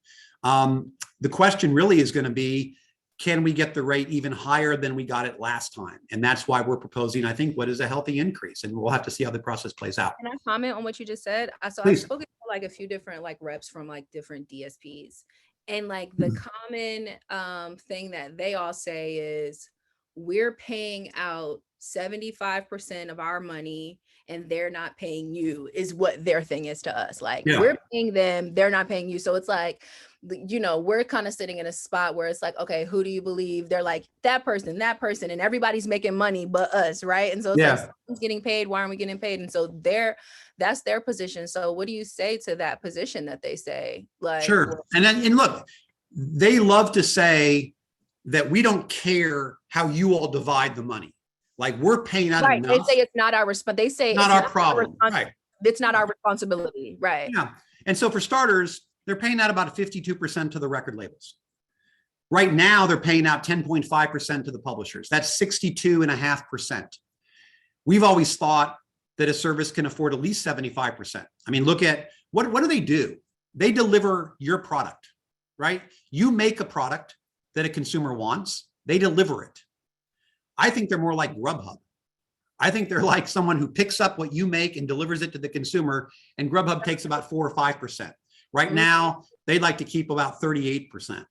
Speaker 2: The question really is going to be, can we get the rate even higher than we got it last time? And that's why we're proposing, I think, what is a healthy increase. And we'll have to see how the process plays out.
Speaker 3: Can I comment on what you just said? I've
Speaker 2: Please.
Speaker 3: spoken to like a few different like reps from like different DSPs. And like the common thing that they all say is, we're paying out 75% of our money and they're not paying you, is what their thing is to us. Like, we're paying them, they're not paying you. So it's like, you know, we're kind of sitting in a spot where it's like, okay, who do you believe? They're like, that person, and everybody's making money but us, right? And so it's like, someone's getting paid, why aren't we getting paid? And so that's their position. So what do you say to that position that they say? Like,
Speaker 2: sure. And look, they love to say that we don't care how you all divide the money. Like, we're paying out enough.
Speaker 3: They say it's not our responsibility. They say
Speaker 2: not our problem. Right.
Speaker 3: It's not our responsibility. Right.
Speaker 2: Yeah. And so for starters, they're paying out about 52% to the record labels. Right now, they're paying out 10.5% to the publishers. That's 62.5%. We've always thought that a service can afford at least 75%. I mean, look at what do? They deliver your product, right? You make a product that a consumer wants, they deliver it. I think they're more like Grubhub. I think they're like someone who picks up what you make and delivers it to the consumer, and Grubhub takes about 4 or 5%. Right now, they'd like to keep about 38%.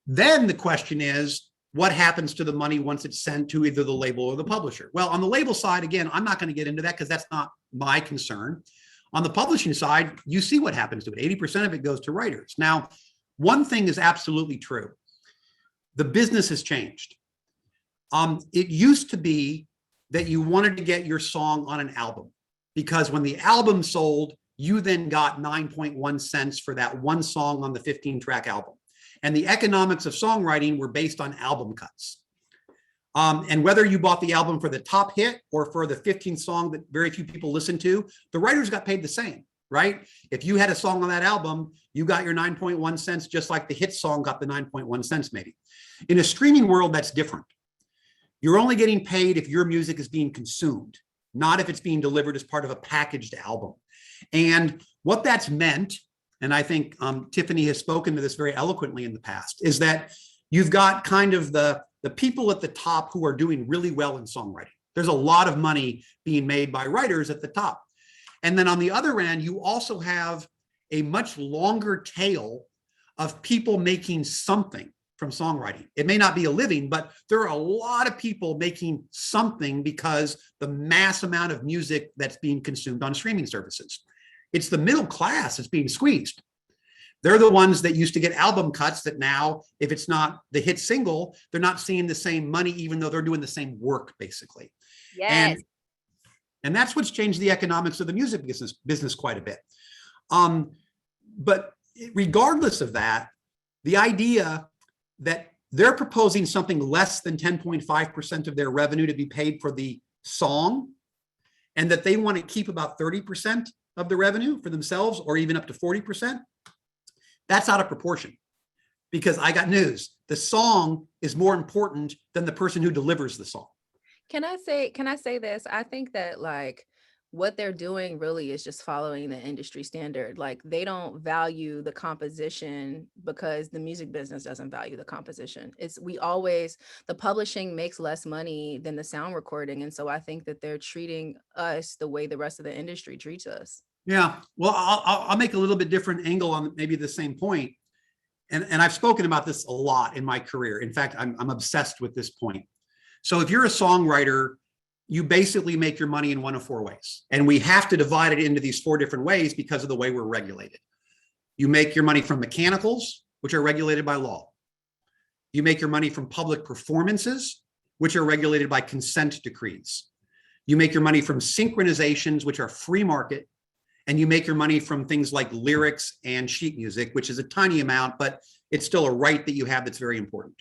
Speaker 2: Then the question is, what happens to the money once it's sent to either the label or the publisher? Well, on the label side, again, I'm not going to get into that because that's not my concern. On the publishing side, you see what happens to it. 80% of it goes to writers. Now, one thing is absolutely true. The business has changed. It used to be that you wanted to get your song on an album, because when the album sold, you then got 9.1 cents for that one song on the 15-track album. And the economics of songwriting were based on album cuts. And whether you bought the album for the top hit or for the 15th song that very few people listen to, the writers got paid the same, right? If you had a song on that album, you got your 9.1 cents, just like the hit song got the 9.1 cents maybe. In a streaming world, that's different. You're only getting paid if your music is being consumed, not if it's being delivered as part of a packaged album. And what that's meant, and I think Tiffany has spoken to this very eloquently in the past, is that you've got kind of the people at the top who are doing really well in songwriting. There's a lot of money being made by writers at the top. And then on the other end, you also have a much longer tail of people making something from songwriting. It may not be a living, but there are a lot of people making something because the mass amount of music that's being consumed on streaming services. It's the middle class that's being squeezed. They're the ones that used to get album cuts that now, if it's not the hit single, they're not seeing the same money, even though they're doing the same work, basically.
Speaker 3: Yes.
Speaker 2: And that's what's changed the economics of the music business quite a bit. But regardless of that, the idea that they're proposing something less than 10.5% of their revenue to be paid for the song, and that they want to keep about 30% of the revenue for themselves, or even up to 40%, that's out of proportion. Because I got news, the song is more important than the person who delivers the song.
Speaker 3: Can I say this? I think that like what they're doing really is just following the industry standard. Like they don't value the composition because the music business doesn't value the composition. The publishing makes less money than the sound recording. And so I think that they're treating us the way the rest of the industry treats us.
Speaker 2: Yeah, well, I'll make a little bit different angle on maybe the same point. And I've spoken about this a lot in my career. In fact, I'm obsessed with this point. So if you're a songwriter, you basically make your money in one of four ways. And we have to divide it into these four different ways because of the way we're regulated. You make your money from mechanicals, which are regulated by law. You make your money from public performances, which are regulated by consent decrees. You make your money from synchronizations, which are free market. And you make your money from things like lyrics and sheet music, which is a tiny amount, but it's still a right that you have that's very important.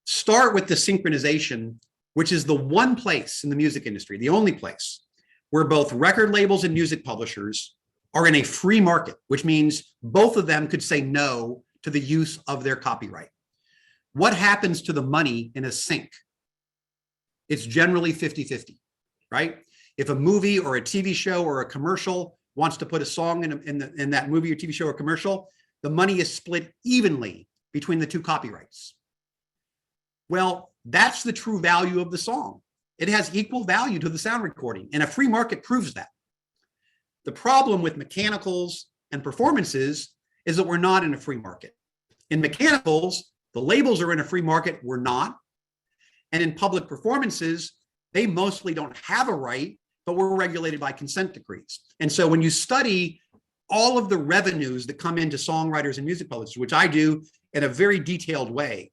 Speaker 2: Start with the synchronization, which is the one place in the music industry, the only place, where both record labels and music publishers are in a free market, which means both of them could say no to the use of their copyright. What happens to the money in a sync? It's generally 50-50, right? If a movie or a TV show or a commercial wants to put a song in that movie or TV show or commercial, the money is split evenly between the two copyrights. Well, that's the true value of the song. It has equal value to the sound recording, and a free market proves that. The problem with mechanicals and performances is that we're not in a free market. In mechanicals, the labels are in a free market, we're not. And in public performances, they mostly don't have a right, but we're regulated by consent decrees. And so when you study all of the revenues that come into songwriters and music publishers, which I do in a very detailed way,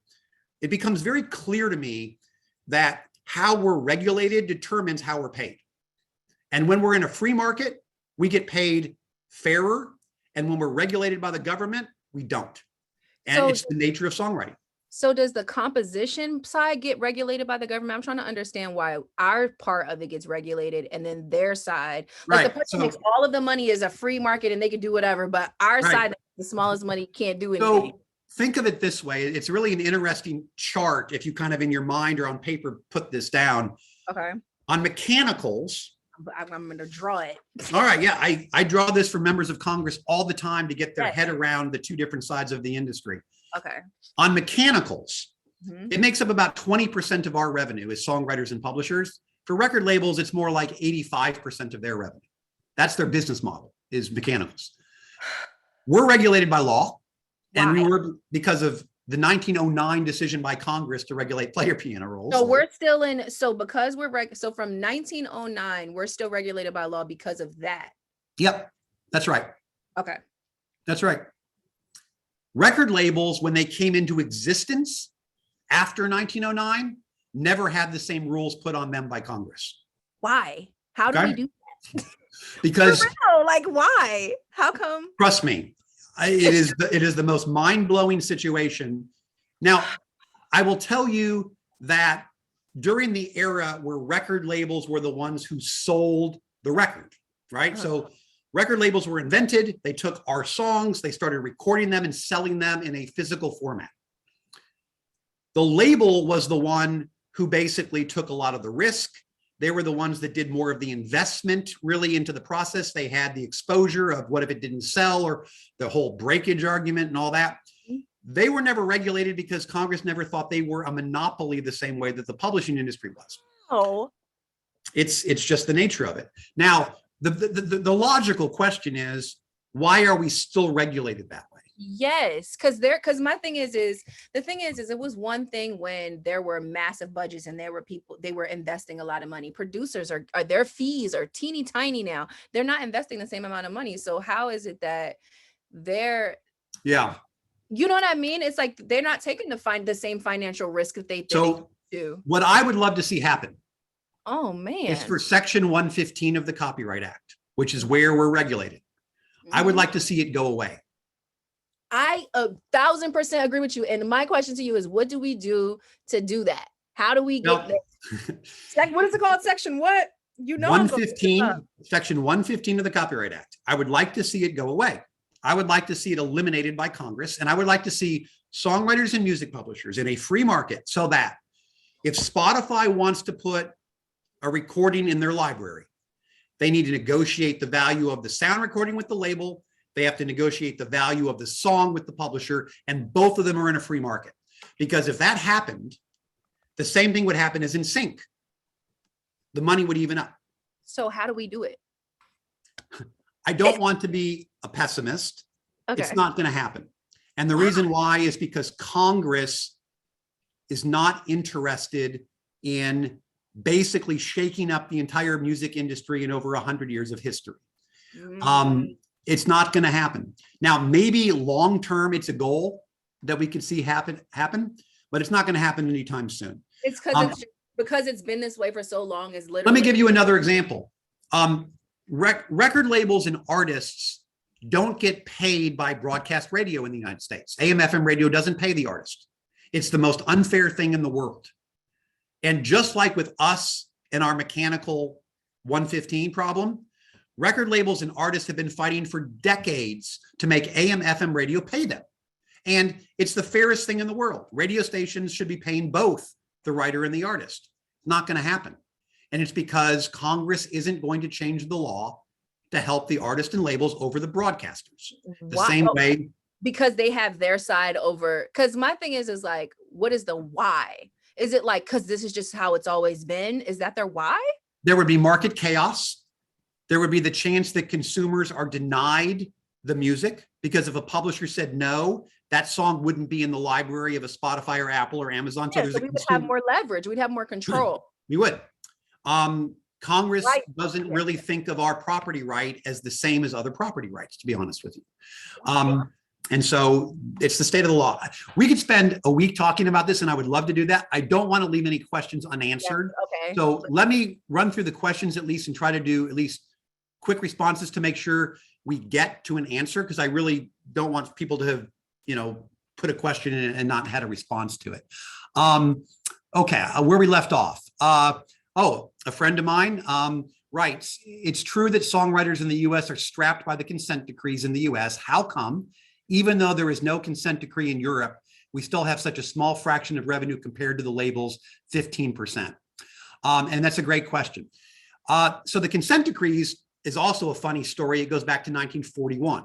Speaker 2: it becomes very clear to me that how we're regulated determines how we're paid. And when we're in a free market, we get paid fairer. And when we're regulated by the government, we don't. And it's the nature of songwriting.
Speaker 3: So does the composition side get regulated by the government? I'm trying to understand why our part of it gets regulated and then their side. Like the person makes all of the money is a free market and they can do whatever, but our side, the smallest money, can't do anything.
Speaker 2: So think of it this way. It's really an interesting chart if you kind of in your mind or on paper put this down.
Speaker 3: Okay.
Speaker 2: On mechanicals.
Speaker 3: I'm going to draw it.
Speaker 2: All right. Yeah. I draw this for members of Congress all the time to get their head around the two different sides of the industry.
Speaker 3: Okay.
Speaker 2: On mechanicals, it makes up about 20% of our revenue as songwriters and publishers. For record labels, it's more like 85% of their revenue. That's their business model, is mechanicals. We're regulated by law. Why? And we were because of the 1909 decision by Congress to regulate player piano rolls.
Speaker 3: So we're still in, so because so from 1909, we're still regulated by law because of that.
Speaker 2: Yep, that's right.
Speaker 3: Okay.
Speaker 2: That's right. Record labels, when they came into existence after 1909, never had the same rules put on them by Congress.
Speaker 3: Why? How do we do that?
Speaker 2: Because
Speaker 3: like why? How come?
Speaker 2: Trust me, it is the most mind-blowing situation. Now, I will tell you that during the era where record labels were the ones who sold the record, right? So record labels were invented. They took our songs, they started recording them and selling them in a physical format. The label was the one who basically took a lot of the risk. They were the ones that did more of the investment really into the process. They had the exposure of what if it didn't sell, or the whole breakage argument and all that. They were never regulated because Congress never thought they were a monopoly the same way that the publishing industry was.
Speaker 4: Oh,
Speaker 2: It's just the nature of it. Now, the logical question is, why are we still regulated that way?
Speaker 3: Yes, because my thing is the thing is it was one thing when there were massive budgets and there were people, they were investing a lot of money. Producers are their fees are teeny tiny now. They're not investing the same amount of money. So how is it that they're,
Speaker 2: Yeah.
Speaker 3: you know what I mean? It's like they're not taking the same financial risk that they do.
Speaker 2: What I would love to see happen,
Speaker 3: Oh man,
Speaker 2: is for Section 115 of the Copyright Act, which is where we're regulated. I would like to see it go away.
Speaker 3: I 1,000% agree with you. And my question to you is, what do we do to do that? How do we get that? What is it called? Section what? You know,
Speaker 2: 115, Section 115 of the Copyright Act. I would like to see it go away. I would like to see it eliminated by Congress. And I would like to see songwriters and music publishers in a free market, so that if Spotify wants to put a recording in their library, they need to negotiate the value of the sound recording with the label. They have to negotiate the value of the song with the publisher, and both of them are in a free market. Because if that happened, the same thing would happen as in sync. The money would even up.
Speaker 3: So how do we do it?
Speaker 2: I don't want to be a pessimist.
Speaker 3: Okay.
Speaker 2: It's not going to happen. And the reason why is because Congress is not interested in basically shaking up the entire music industry in over 100 years of history. It's not going to happen. Now, maybe long-term, it's a goal that we could see happen, but it's not going to happen anytime soon.
Speaker 3: It's because it's been this way for so long. Is literally.
Speaker 2: Let me give you another example. Record labels and artists don't get paid by broadcast radio in the United States. AM/FM radio doesn't pay the artist. It's the most unfair thing in the world. And just like with us and our mechanical 115 problem, record labels and artists have been fighting for decades to make AM/FM radio pay them. And it's the fairest thing in the world. Radio stations should be paying both the writer and the artist. Not going to happen. And it's because Congress isn't going to change the law to help the artists and labels over the broadcasters. The same way.
Speaker 3: Because they have their side over. Because my thing is like, what is the why? Is it like, because this is just how it's always been? Is that their why?
Speaker 2: There would be market chaos. There would be the chance that consumers are denied the music, because if a publisher said no, that song wouldn't be in the library of a Spotify or Apple or Amazon.
Speaker 3: Yeah, so we would have more leverage. We'd have more control.
Speaker 2: We would. Congress doesn't really think of our property right as the same as other property rights, to be honest with you. And so it's the state of the law. We could spend a week talking about this, and I would love to do that. I don't want to leave any questions unanswered.
Speaker 3: Yeah, okay.
Speaker 2: So let me run through the questions at least and try to do at least quick responses to make sure we get to an answer, because I really don't want people to have, put a question in and not had a response to it. Okay, where we left off. A friend of mine writes, it's true that songwriters in the US are strapped by the consent decrees in the US. How come, even though there is no consent decree in Europe, we still have such a small fraction of revenue compared to the label's 15%? And that's a great question. So the consent decrees is also a funny story. It goes back to 1941,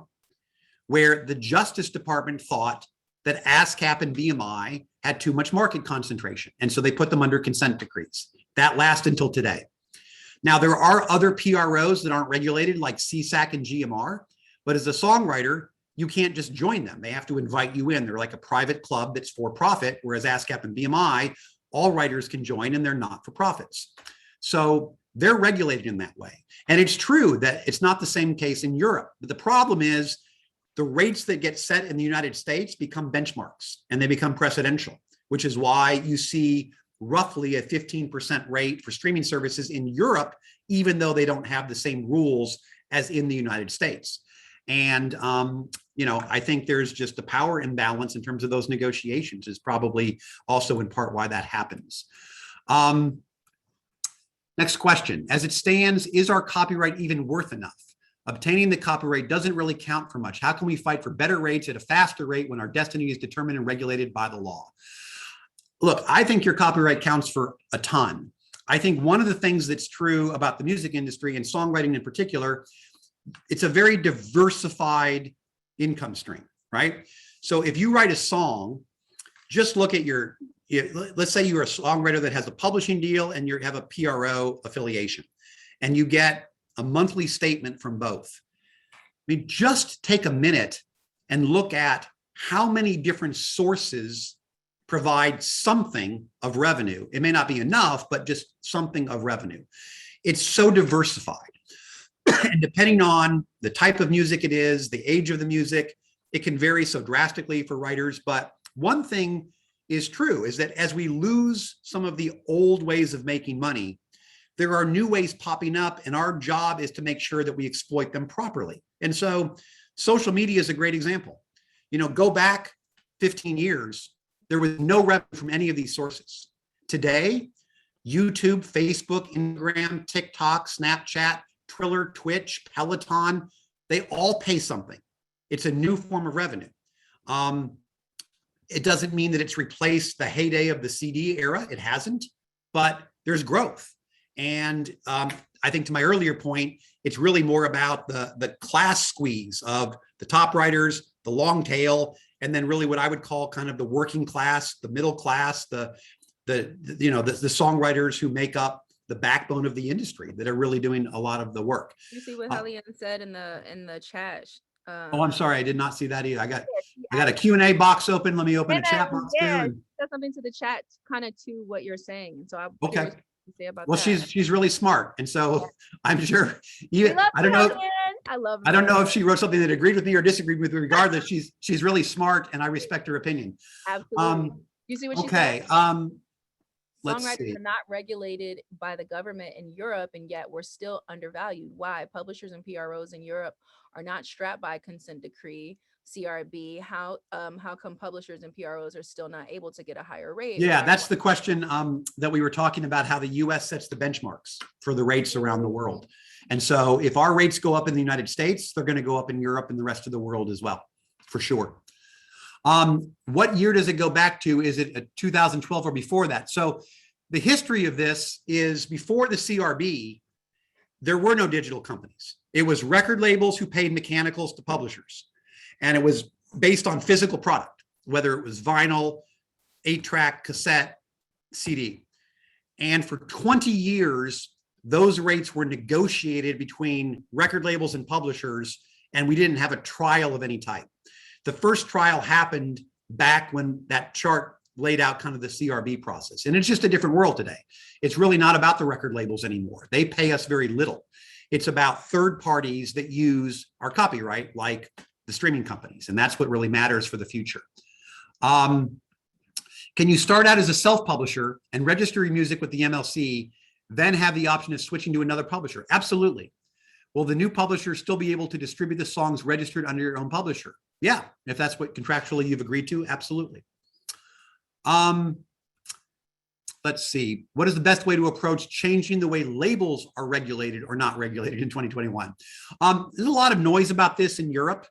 Speaker 2: where the Justice Department thought that ASCAP and BMI had too much market concentration. And so they put them under consent decrees. That lasts until today. Now, there are other PROs that aren't regulated, like CSAC and GMR, but as a songwriter, you can't just join them. They have to invite you in. They're like a private club that's for profit, whereas ASCAP and BMI, all writers can join and they're not for profits. So they're regulated in that way. And it's true that it's not the same case in Europe. But the problem is the rates that get set in the United States become benchmarks and they become precedential, which is why you see roughly a 15% rate for streaming services in Europe, even though they don't have the same rules as in the United States. And, I think there's just a power imbalance in terms of those negotiations is probably also in part why that happens. Um, Next question. As it stands, is our copyright even worth enough? Obtaining the copyright doesn't really count for much. How can we fight for better rates at a faster rate when our destiny is determined and regulated by the law? Look, I think your copyright counts for a ton. I think one of the things that's true about the music industry and songwriting in particular, it's a very diversified income stream, right? So if you write a song, just look at let's say you're a songwriter that has a publishing deal and you have a PRO affiliation, and you get a monthly statement from both. I mean, just take a minute and look at how many different sources provide something of revenue. It may not be enough, but just something of revenue. It's so diversified. And depending on the type of music it is, the age of the music, it can vary so drastically for writers. But one thing is true, is that as we lose some of the old ways of making money, there are new ways popping up, and our job is to make sure that we exploit them properly. And so social media is a great example. Go back 15 years, there was no revenue from any of these sources. Today, YouTube, Facebook, Instagram, TikTok, Snapchat, Triller, Twitch, Peloton, they all pay something. It's a new form of revenue. It doesn't mean that it's replaced the heyday of the CD era. It hasn't, but there's growth. And I think to my earlier point, it's really more about the class squeeze of the top writers, the long tail, and then really what I would call kind of the working class, the middle class, the songwriters who make up the backbone of the industry that are really doing a lot of the work.
Speaker 3: You see what Helene said in the chat.
Speaker 2: Oh, I'm sorry, I did not see that either. I got a Q&A box open. Let me open a chat box too.
Speaker 3: And said something to the chat, kind of to what you're saying. So I'm
Speaker 2: okay.
Speaker 3: To say about
Speaker 2: well,
Speaker 3: that.
Speaker 2: she's really smart, and so yeah. I'm sure.
Speaker 3: I don't know. I love her.
Speaker 2: I don't know if she wrote something that agreed with me or disagreed with me. Regardless, she's really smart, and I respect her opinion.
Speaker 3: Absolutely. You see what she said?
Speaker 2: Okay.
Speaker 3: Songwriters are not regulated by the government in Europe, and yet we're still undervalued. Why? Publishers and PROs in Europe are not strapped by consent decree, CRB. How come publishers and PROs are still not able to get a higher rate?
Speaker 2: Yeah, that's the question that we were talking about, how the US sets the benchmarks for the rates around the world. And so if our rates go up in the United States, they're going to go up in Europe and the rest of the world as well, for sure. What year does it go back to? Is it 2012 or before that? So the history of this is before the CRB, there were no digital companies. It was record labels who paid mechanicals to publishers. And it was based on physical product, whether it was vinyl, 8-track, cassette, CD. And for 20 years, those rates were negotiated between record labels and publishers, and we didn't have a trial of any type. The first trial happened back when that chart laid out kind of the CRB process. And it's just a different world today. It's really not about the record labels anymore. They pay us very little. It's about third parties that use our copyright, like the streaming companies. And that's what really matters for the future. Can you start out as a self-publisher and register your music with the MLC, then have the option of switching to another publisher? Absolutely. Will the new publisher still be able to distribute the songs registered under your own publisher? Yeah, if that's what contractually you've agreed to, absolutely. Let's see. What is the best way to approach changing the way labels are regulated or not regulated in 2021? There's a lot of noise about this in Europe,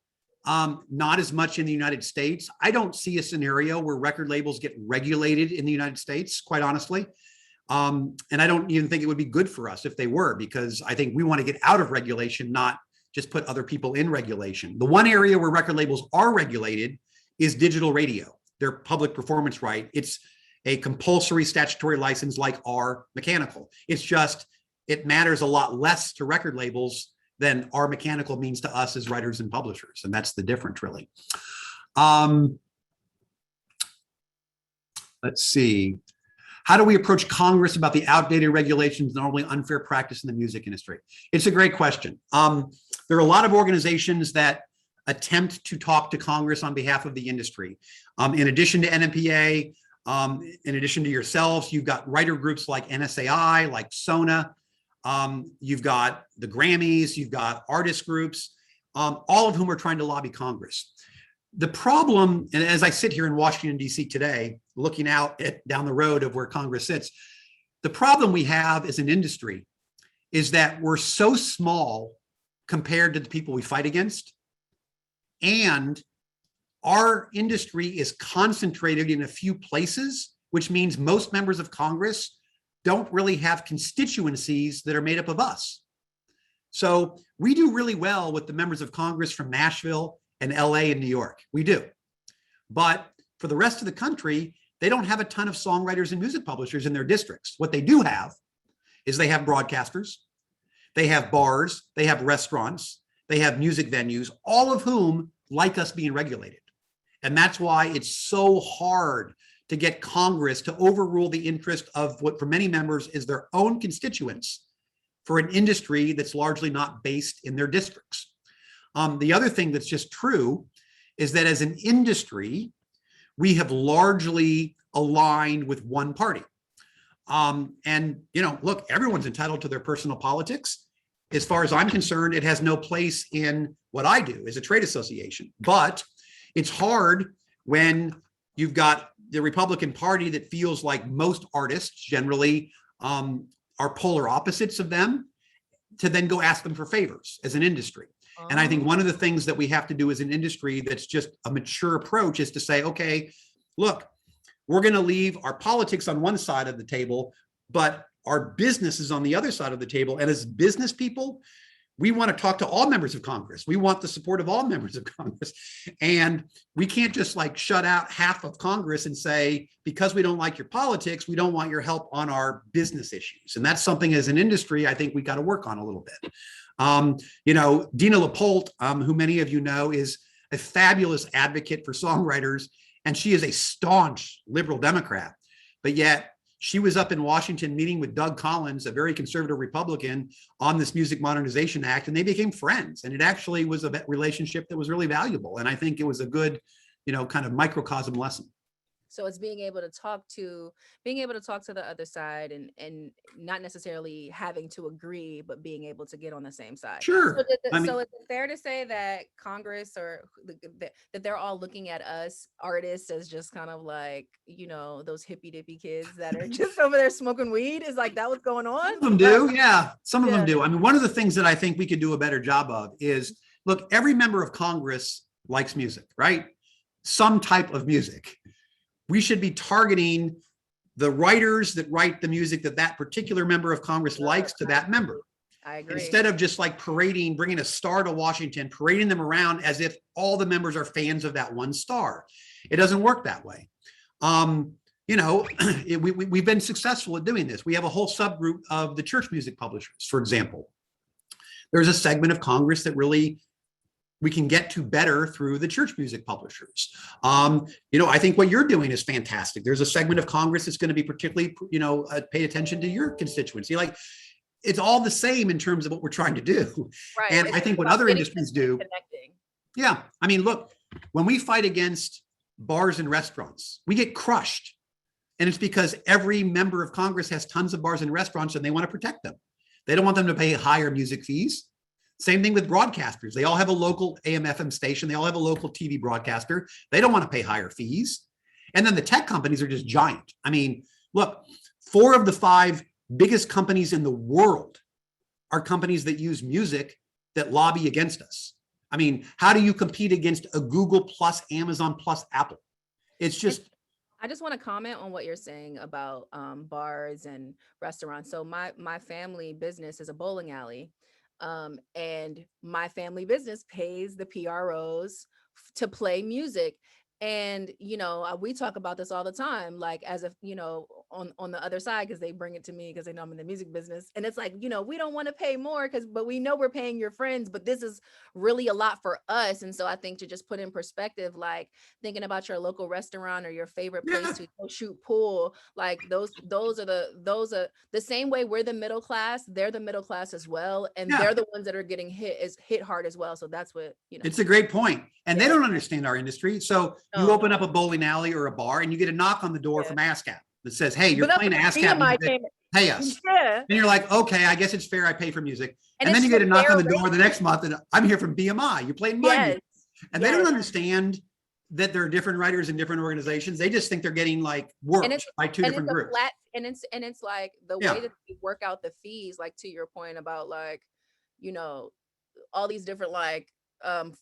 Speaker 2: not as much in the United States. I don't see a scenario where record labels get regulated in the United States, quite honestly. And I don't even think it would be good for us if they were, because I think we want to get out of regulation, not just put other people in regulation. The one area where record labels are regulated is digital radio, their public performance right. It's a compulsory statutory license like our mechanical. It's just, it matters a lot less to record labels than our mechanical means to us as writers and publishers. And that's the difference, really. Let's see. How do we approach Congress about the outdated regulations and normally unfair practice in the music industry? It's a great question. There are a lot of organizations that attempt to talk to Congress on behalf of the industry. In addition to NMPA, in addition to yourselves, you've got writer groups like NSAI, like SONA. You've got the Grammys, you've got artist groups, all of whom are trying to lobby Congress. The problem, and as I sit here in Washington, D.C. today, looking out down the road of where Congress sits, The problem we have as an industry is that we're so small compared to the people we fight against. And our industry is concentrated in a few places, which means most members of Congress don't really have constituencies that are made up of us. So we do really well with the members of Congress from Nashville and LA and New York. We do. But for the rest of the country, they don't have a ton of songwriters and music publishers in their districts. What they do have is they have broadcasters, they have bars, they have restaurants, they have music venues, all of whom like us being regulated. And that's why it's so hard to get Congress to overrule the interest of what for many members is their own constituents for an industry that's largely not based in their districts. The other thing that's just true is that as an industry, we have largely aligned with one party. And, look, everyone's entitled to their personal politics. As far as I'm concerned, it has no place in what I do as a trade association. But it's hard when you've got the Republican Party that feels like most artists generally are polar opposites of them, to then go ask them for favors as an industry. And I think one of the things that we have to do as an industry that's just a mature approach is to say, okay, look, we're going to leave our politics on one side of the table, but our business is on the other side of the table. And as business people, we want to talk to all members of Congress. We want the support of all members of Congress. And we can't just like shut out half of Congress and say, because we don't like your politics, we don't want your help on our business issues. And that's something as an industry, I think we got to work on a little bit. Dina LaPolte, who many of you know, is a fabulous advocate for songwriters, and she is a staunch liberal Democrat. But yet she was up in Washington meeting with Doug Collins, a very conservative Republican, on this Music Modernization Act, and they became friends. And it actually was a relationship that was really valuable. And I think it was a good, kind of microcosm lesson.
Speaker 3: So it's being able to talk to the other side and not necessarily having to agree, but being able to get on the same side.
Speaker 2: Sure.
Speaker 3: So is it fair to say that Congress or that they're all looking at us artists as just kind of like, those hippy dippy kids that are just over there smoking weed? Is like that what's going on?
Speaker 2: Some of them do. Yeah. Some of them do. I mean, one of the things that I think we could do a better job of is, look, every member of Congress likes music, right? Some type of music. We should be targeting the writers that write the music that particular member of Congress likes to that member.
Speaker 3: I agree.
Speaker 2: Instead of just like bringing a star to Washington, parading them around as if all the members are fans of that one star. It doesn't work that way. We've been successful at doing this. We have a whole subgroup of the church music publishers, for example. There's a segment of Congress that really we can get to better through the church music publishers. I think what you're doing is fantastic. There's a segment of Congress that's going to be particularly, pay attention to your constituency. Like, it's all the same in terms of what we're trying to do.
Speaker 3: Right.
Speaker 2: And I think what other industries do.
Speaker 3: Connecting.
Speaker 2: Yeah. I mean, look, when we fight against bars and restaurants, we get crushed. And it's because every member of Congress has tons of bars and restaurants and they want to protect them. They don't want them to pay higher music fees. Same thing with broadcasters. They all have a local AM/FM station. They all have a local TV broadcaster. They don't want to pay higher fees. And then the tech companies are just giant. I mean, look, 4 of the 5 biggest companies in the world are companies that use music that lobby against us. I mean, how do you compete against a Google plus Amazon plus Apple? It's just.
Speaker 3: I just want to comment on what you're saying about bars and restaurants. So my family business is a bowling alley. And my family business pays the PROs to play music. And, we talk about this all the time, like as if, on the other side, because they bring it to me because they know I'm in the music business. And it's like, we don't want to pay more but we know we're paying your friends, but this is really a lot for us. And so I think to just put in perspective, like thinking about your local restaurant or your favorite place to go shoot pool, like those are the same way we're the middle class, they're the middle class as well. And they're the ones that are getting hit hard as well. So that's what,
Speaker 2: It's a great point. And they don't understand our industry. So you open up a bowling alley or a bar and you get a knock on the door from ASCAP that says, hey, you're playing ASCAP music, pay us. Yeah. And you're like, okay, I guess it's fair. I pay for music. And then you get a knock on the door the next month and I'm here from BMI. You're playing my music. And they don't understand that there are different writers in different organizations. They just think they're getting like worked by two different groups.
Speaker 3: Flat, and it's like the
Speaker 2: Yeah.
Speaker 3: way that they work out the fees, like to your point about like, you know, all these different like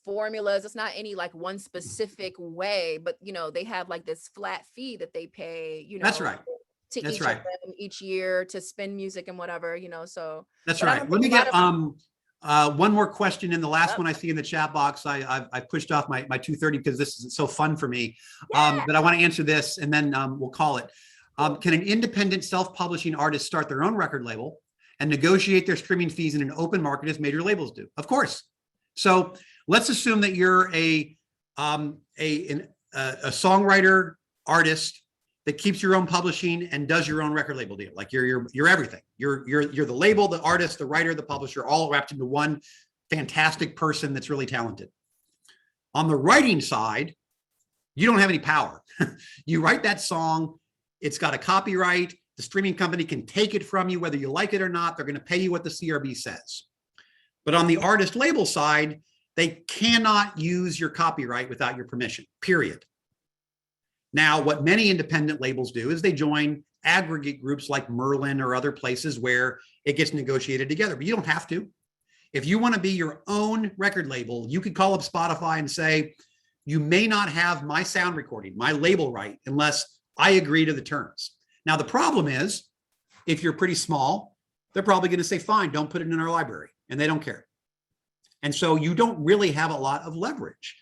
Speaker 3: formulas. It's not any like one specific way, but you know, they have like this flat fee that they pay, you know,
Speaker 2: That's right.
Speaker 3: to
Speaker 2: That's
Speaker 3: each
Speaker 2: right.
Speaker 3: of them each year to spin music and whatever, you know. So
Speaker 2: That's
Speaker 3: but I
Speaker 2: right.
Speaker 3: don't
Speaker 2: Let
Speaker 3: think
Speaker 2: me
Speaker 3: a lot
Speaker 2: get
Speaker 3: of-
Speaker 2: one more question in the last
Speaker 3: Yep.
Speaker 2: one I see in the chat box. I pushed off my 2:30 because this is so fun for me.
Speaker 3: Yeah.
Speaker 2: But I want to answer this and then we'll call it.
Speaker 3: Cool.
Speaker 2: Can an independent self-publishing artist start their own record label and negotiate their streaming fees in an open market as major labels do? Of course. So let's assume that you're a songwriter artist that keeps your own publishing and does your own record label deal. Like you're everything. You're the label, the artist, the writer, the publisher, all wrapped into one fantastic person that's really talented. On the writing side, you don't have any power. You write that song, it's got a copyright. The streaming company can take it from you, whether you like it or not. They're going to pay you what the CRB says. But on the artist label side, they cannot use your copyright without your permission, period. Now, what many independent labels do is they join aggregate groups like Merlin or other places where it gets negotiated together, but you don't have to. If you want to be your own record label, you could call up Spotify and say, you may not have my sound recording, my label right, unless I agree to the terms. Now, the problem is, if you're pretty small, they're probably going to say, fine, don't put it in our library, and they don't care. And so you don't really have a lot of leverage,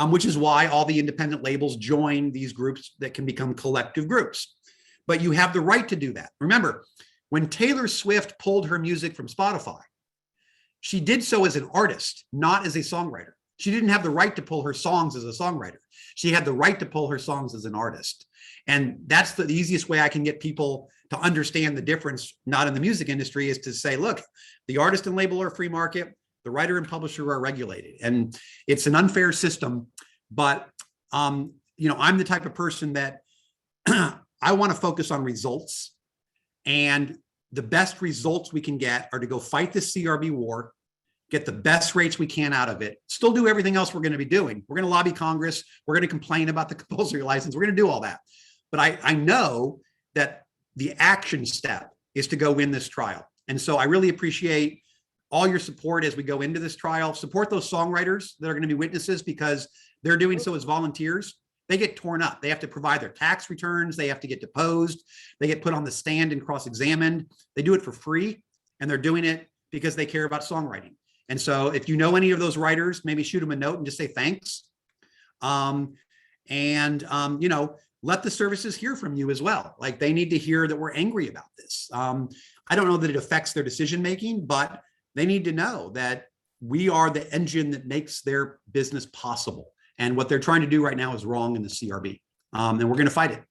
Speaker 2: which is why all the independent labels join these groups that can become collective groups. But you have the right to do that. Remember, when Taylor Swift pulled her music from Spotify, she did so as an artist, not as a songwriter. She didn't have the right to pull her songs as a songwriter. She had the right to pull her songs as an artist. And that's the easiest way I can get people to understand the difference, not in the music industry, is to say, look, the artist and label are free market, the writer and publisher are regulated. And it's an unfair system, but I'm the type of person that I want to focus on results. And the best results we can get are to go fight this CRB war, get the best rates we can out of it, still do everything else we're going to be doing. We're going to lobby Congress. We're going to complain about the compulsory license. We're going to do all that. But I know that the action step is to go win this trial. And so I really appreciate all your support as we go into this trial. Support those songwriters that are going to be witnesses, because they're doing so as volunteers. They get torn up. They have to provide their tax returns. They have to get deposed. They get put on the stand and cross-examined. They do it for free, and they're doing it because they care about songwriting. And so if you know any of those writers, maybe shoot them a note and just say thanks. Let the services hear from you as well. Like, they need to hear that we're angry about this. I don't know that it affects their decision-making, but they need to know that we are the engine that makes their business possible. And what they're trying to do right now is wrong in the CRB. And we're going to fight it.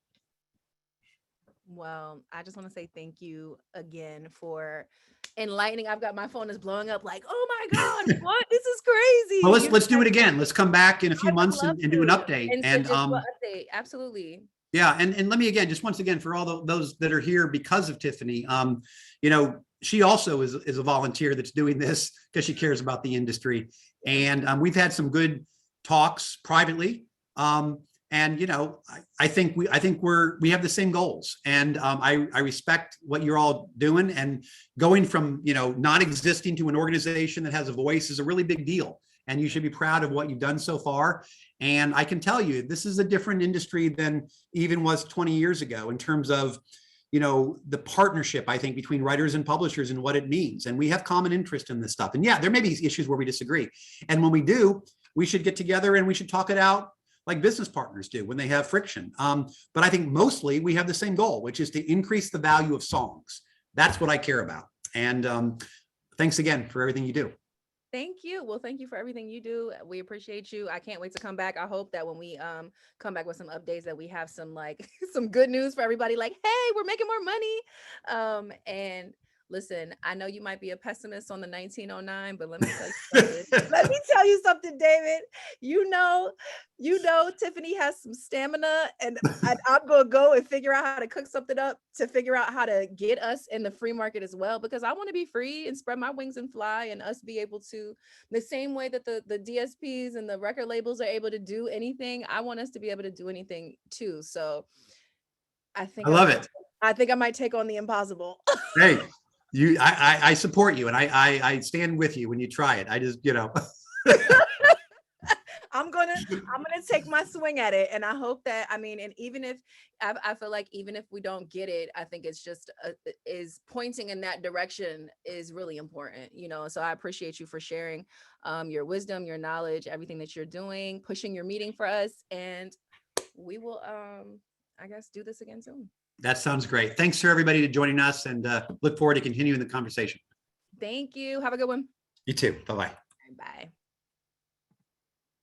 Speaker 3: Well, I just want to say thank you again for enlightening. I've got my phone is blowing up like, oh my God, what? This is crazy.
Speaker 2: Well, let's do it again. Let's come back in a few months and do an update.
Speaker 3: And just update. Absolutely.
Speaker 2: Yeah. And let me again, just once again, for all those that are here because of Tiffany, she also is a volunteer that's doing this because she cares about the industry. And we've had some good talks privately. I think we have the same goals, and I respect what you're all doing, and going from, not existing to an organization that has a voice is a really big deal. And you should be proud of what you've done so far. And I can tell you, this is a different industry than even was 20 years ago in terms of, the partnership, I think, between writers and publishers and what it means. And we have common interest in this stuff. And yeah, there may be issues where we disagree. And when we do, we should get together and we should talk it out like business partners do when they have friction. But I think mostly we have the same goal, which is to increase the value of songs. That's what I care about. And thanks again for everything you do.
Speaker 3: Thank you. Well, thank you for everything you do. We appreciate you. I can't wait to come back. I hope that when we come back with some updates, that we have some some good news for everybody. Like, hey, we're making more money. And Listen, I know you might be a pessimist on the 1909, but let me tell you something. Let me tell you something, David. You know, Tiffany has some stamina, and I'm gonna go and figure out how to cook something up to figure out how to get us in the free market as well, because I want to be free and spread my wings and fly, and us be able to, the same way that the DSPs and the record labels are able to do anything, I want us to be able to do anything too. So I think
Speaker 2: I love it.
Speaker 3: I think I might take on the impossible.
Speaker 2: Hey, I support you, and I stand with you when you try it. I just,
Speaker 3: I'm gonna take my swing at it, and I hope that, I mean, and even if I feel like even if we don't get it, I think it's just is pointing in that direction is really important, you know. So I appreciate you for sharing your wisdom, your knowledge, everything that you're doing, pushing your meeting for us, and we will I guess do this again soon.
Speaker 2: That sounds great. Thanks for everybody to joining us, and look forward to continuing the conversation.
Speaker 3: Thank you. Have a good one.
Speaker 2: You too. Bye-bye.
Speaker 3: Bye.